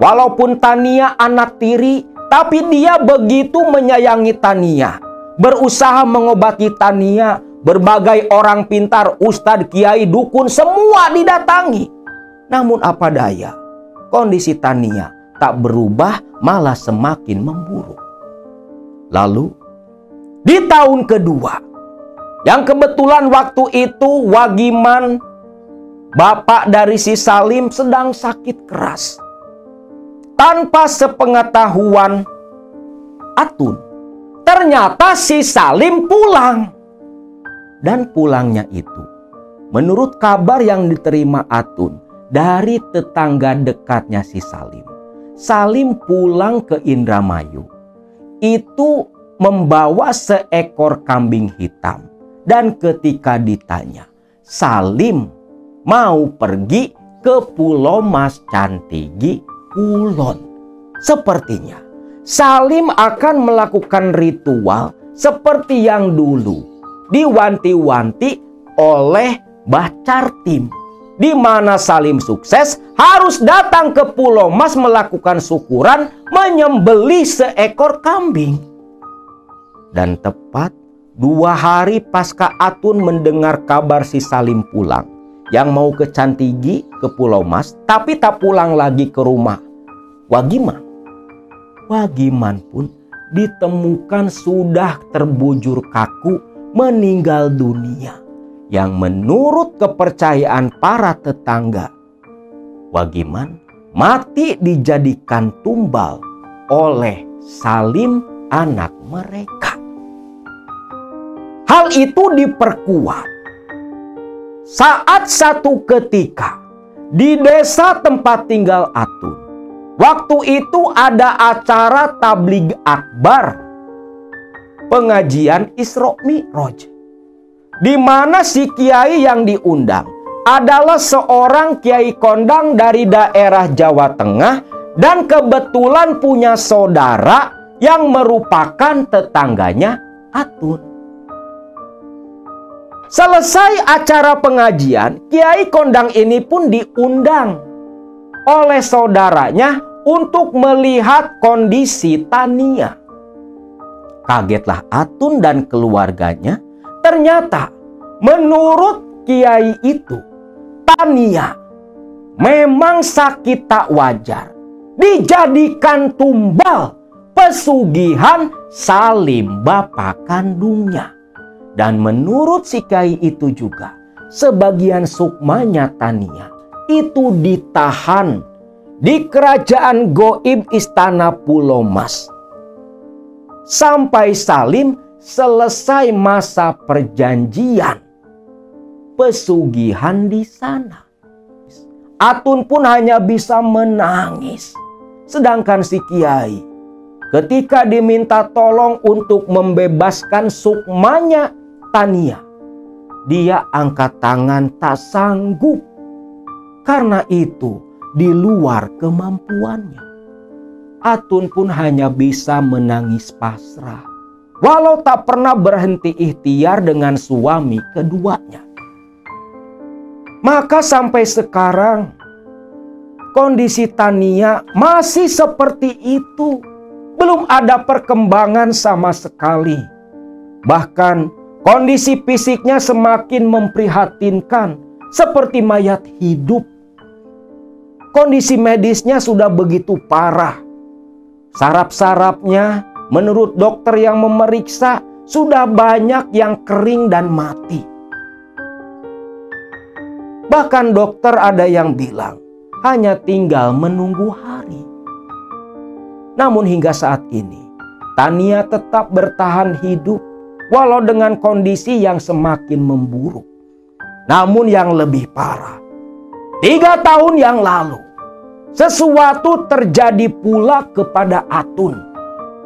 Walaupun Tania anak tiri, tapi dia begitu menyayangi Tania. Berusaha mengobati Tania. Berbagai orang pintar, ustadz, kiai, dukun, semua didatangi. Namun apa daya, kondisi Tania tak berubah, malah semakin memburuk. Lalu di tahun kedua, yang kebetulan waktu itu Wagiman, bapak dari si Salim, sedang sakit keras. Tanpa sepengetahuan Atun, ternyata si Salim pulang. Dan pulangnya itu, menurut kabar yang diterima Atun dari tetangga dekatnya si Salim, Salim pulang ke Indramayu itu membawa seekor kambing hitam. Dan ketika ditanya, Salim mau pergi ke Pulau Mas Cantigi Kulon. Sepertinya Salim akan melakukan ritual seperti yang dulu diwanti-wanti oleh Mbah Cartim, di mana Salim sukses harus datang ke Pulau Mas melakukan syukuran menyembelih seekor kambing. Dan tepat 2 hari pasca Atun mendengar kabar si Salim pulang, yang mau ke Cantigi, ke Pulau Mas, tapi tak pulang lagi ke rumah Wagiman. Wagiman pun ditemukan sudah terbujur kaku, meninggal dunia. yang menurut kepercayaan para tetangga, Wagiman mati dijadikan tumbal oleh Salim anak mereka. Hal itu diperkuat saat satu ketika di desa tempat tinggal Atun, waktu itu ada acara tabligh akbar, pengajian Isra Mi'raj, di mana si kiai yang diundang adalah seorang kiai kondang dari daerah Jawa Tengah dan kebetulan punya saudara yang merupakan tetangganya Atun. Selesai acara pengajian, kiai kondang ini pun diundang oleh saudaranya untuk melihat kondisi Tania. Kagetlah Atun dan keluarganya. Ternyata menurut kiai itu, Tania memang sakit tak wajar, dijadikan tumbal pesugihan Salim bapak kandungnya. Dan menurut si kiai itu juga, sebagian sukmanya Tania itu ditahan di kerajaan goib Istana Pulau Mas sampai Salim selesai masa perjanjian pesugihan di sana. Atun pun hanya bisa menangis. Sedangkan si kiai ketika diminta tolong untuk membebaskan sukmanya Tania, dia angkat tangan tak sanggup karena itu di luar kemampuannya. Atun pun hanya bisa menangis pasrah, walau tak pernah berhenti ikhtiar dengan suami keduanya. Maka sampai sekarang kondisi Tania masih seperti itu, belum ada perkembangan sama sekali. Bahkan kondisi fisiknya semakin memprihatinkan, seperti mayat hidup. Kondisi medisnya sudah begitu parah. Saraf-sarafnya menurut dokter yang memeriksa sudah banyak yang kering dan mati. Bahkan dokter ada yang bilang hanya tinggal menunggu hari. Namun hingga saat ini Tania tetap bertahan hidup walau dengan kondisi yang semakin memburuk. Namun yang lebih parah, 3 tahun yang lalu sesuatu terjadi pula kepada Atun,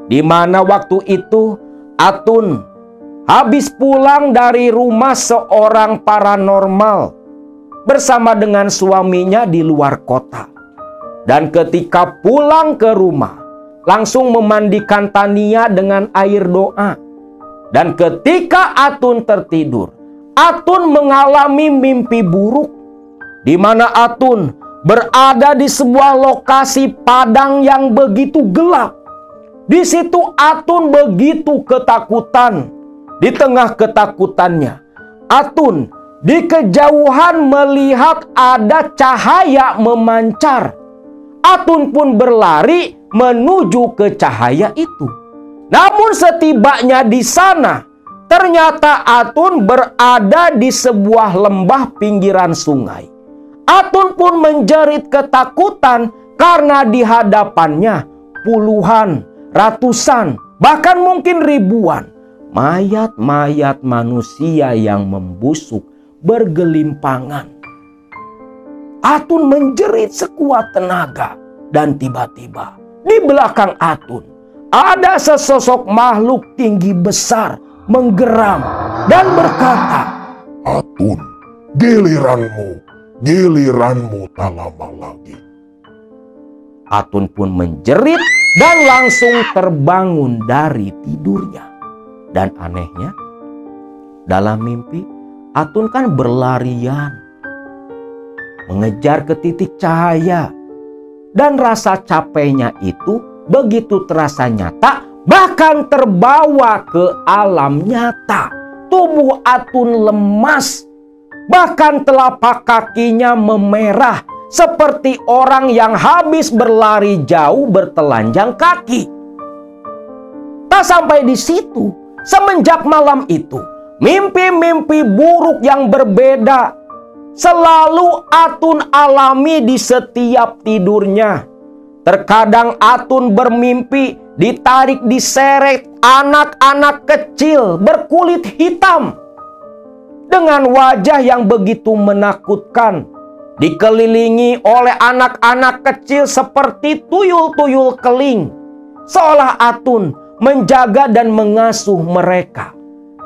di mana waktu itu Atun habis pulang dari rumah seorang paranormal bersama dengan suaminya di luar kota. Dan ketika pulang ke rumah, langsung memandikan Tania dengan air doa. Dan ketika Atun tertidur, Atun mengalami mimpi buruk, di mana Atun berada di sebuah lokasi padang yang begitu gelap. Di situ Atun begitu ketakutan. Di tengah ketakutannya, Atun di kejauhan melihat ada cahaya memancar. Atun pun berlari menuju ke cahaya itu. Namun setibanya di sana, ternyata Atun berada di sebuah lembah pinggiran sungai. Atun pun menjerit ketakutan karena di hadapannya puluhan, ratusan, bahkan mungkin ribuan mayat-mayat manusia yang membusuk bergelimpangan. Atun menjerit sekuat tenaga dan tiba-tiba di belakang Atun ada sesosok makhluk tinggi besar menggeram dan berkata, Atun, giliranmu tak lama lagi. Atun pun menjerit dan langsung terbangun dari tidurnya. Dan anehnya, dalam mimpi Atun kan berlarian mengejar ke titik cahaya. Dan rasa capeknya itu begitu terasa nyata, bahkan terbawa ke alam nyata. Tubuh Atun lemas, bahkan telapak kakinya memerah seperti orang yang habis berlari jauh bertelanjang kaki. Tak sampai di situ, semenjak malam itu Mimpi-mimpi buruk yang berbeda selalu Atun alami di setiap tidurnya. Terkadang Atun bermimpi ditarik diseret anak-anak kecil berkulit hitam dengan wajah yang begitu menakutkan, dikelilingi oleh anak-anak kecil seperti tuyul-tuyul keling, seolah Atun menjaga dan mengasuh mereka.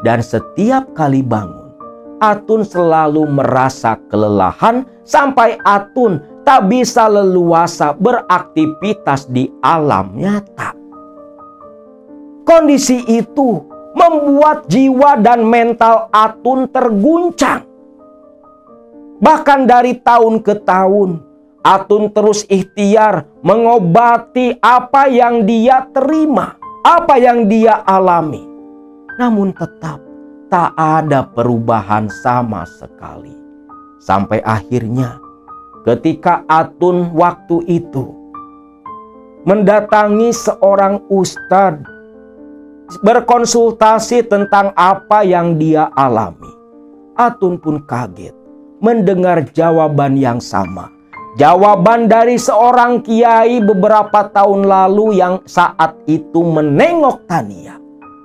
Dan setiap kali bangun, Atun selalu merasa kelelahan sampai Atun tak bisa leluasa beraktivitas di alam nyata. Kondisi itu membuat jiwa dan mental Atun terguncang. Bahkan dari tahun ke tahun, Atun terus ikhtiar mengobati apa yang dia terima, apa yang dia alami. Namun tetap tak ada perubahan sama sekali. Sampai akhirnya ketika Atun waktu itu mendatangi seorang ustadz berkonsultasi tentang apa yang dia alami, Atun pun kaget mendengar jawaban yang sama. Jawaban dari seorang kiai beberapa tahun lalu yang saat itu menengok Tania.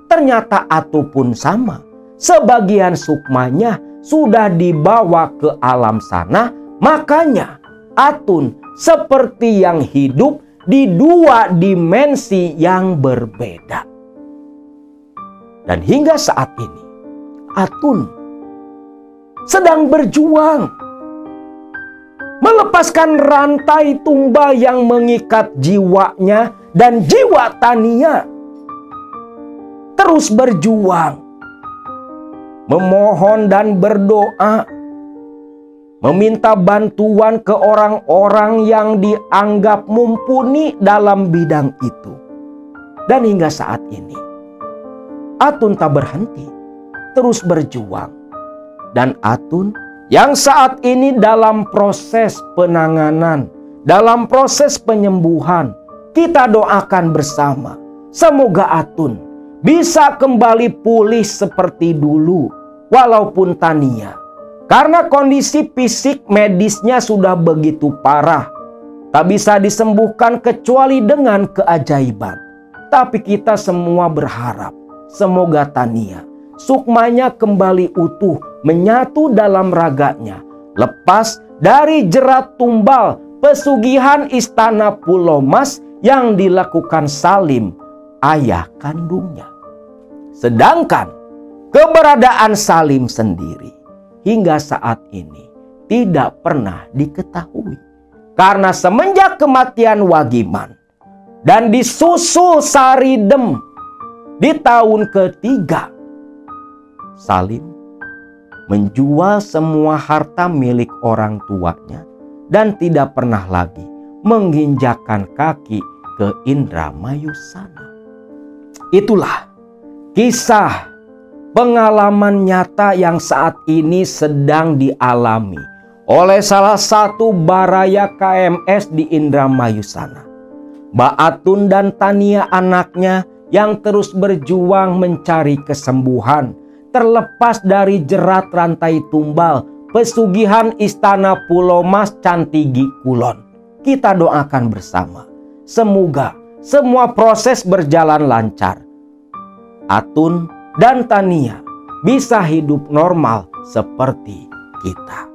Ternyata Atun pun sama. Sebagian sukmanya sudah dibawa ke alam sana. Makanya Atun seperti yang hidup di dua dimensi yang berbeda. Dan hingga saat ini Atun sedang berjuang melepaskan rantai tumbal yang mengikat jiwanya dan jiwa Tania. Terus berjuang, memohon dan berdoa, meminta bantuan ke orang-orang yang dianggap mumpuni dalam bidang itu. Dan hingga saat ini Atun tak berhenti, terus berjuang. Dan Atun yang saat ini dalam proses penanganan, dalam proses penyembuhan, kita doakan bersama. Semoga Atun bisa kembali pulih seperti dulu. Walaupun Tania, karena kondisi fisik medisnya sudah begitu parah, tak bisa disembuhkan kecuali dengan keajaiban. Tapi kita semua berharap semoga Tania sukmanya kembali utuh, menyatu dalam raganya, lepas dari jerat tumbal pesugihan istana Pulau Mas yang dilakukan Salim, ayah kandungnya. Sedangkan keberadaan Salim sendiri hingga saat ini tidak pernah diketahui. Karena semenjak kematian Wagiman dan disusul Saridem di tahun ketiga, Salim menjual semua harta milik orang tuanya dan tidak pernah lagi menginjakkan kaki ke Indramayu sana. Itulah kisah pengalaman nyata yang saat ini sedang dialami oleh salah satu baraya KMS di Indramayu sana. Mbak Atun dan Tania anaknya yang terus berjuang mencari kesembuhan terlepas dari jerat rantai tumbal pesugihan istana Pulau Mas Cantigi Kulon. Kita doakan bersama, semoga semua proses berjalan lancar. Atun dan Tania bisa hidup normal seperti kita.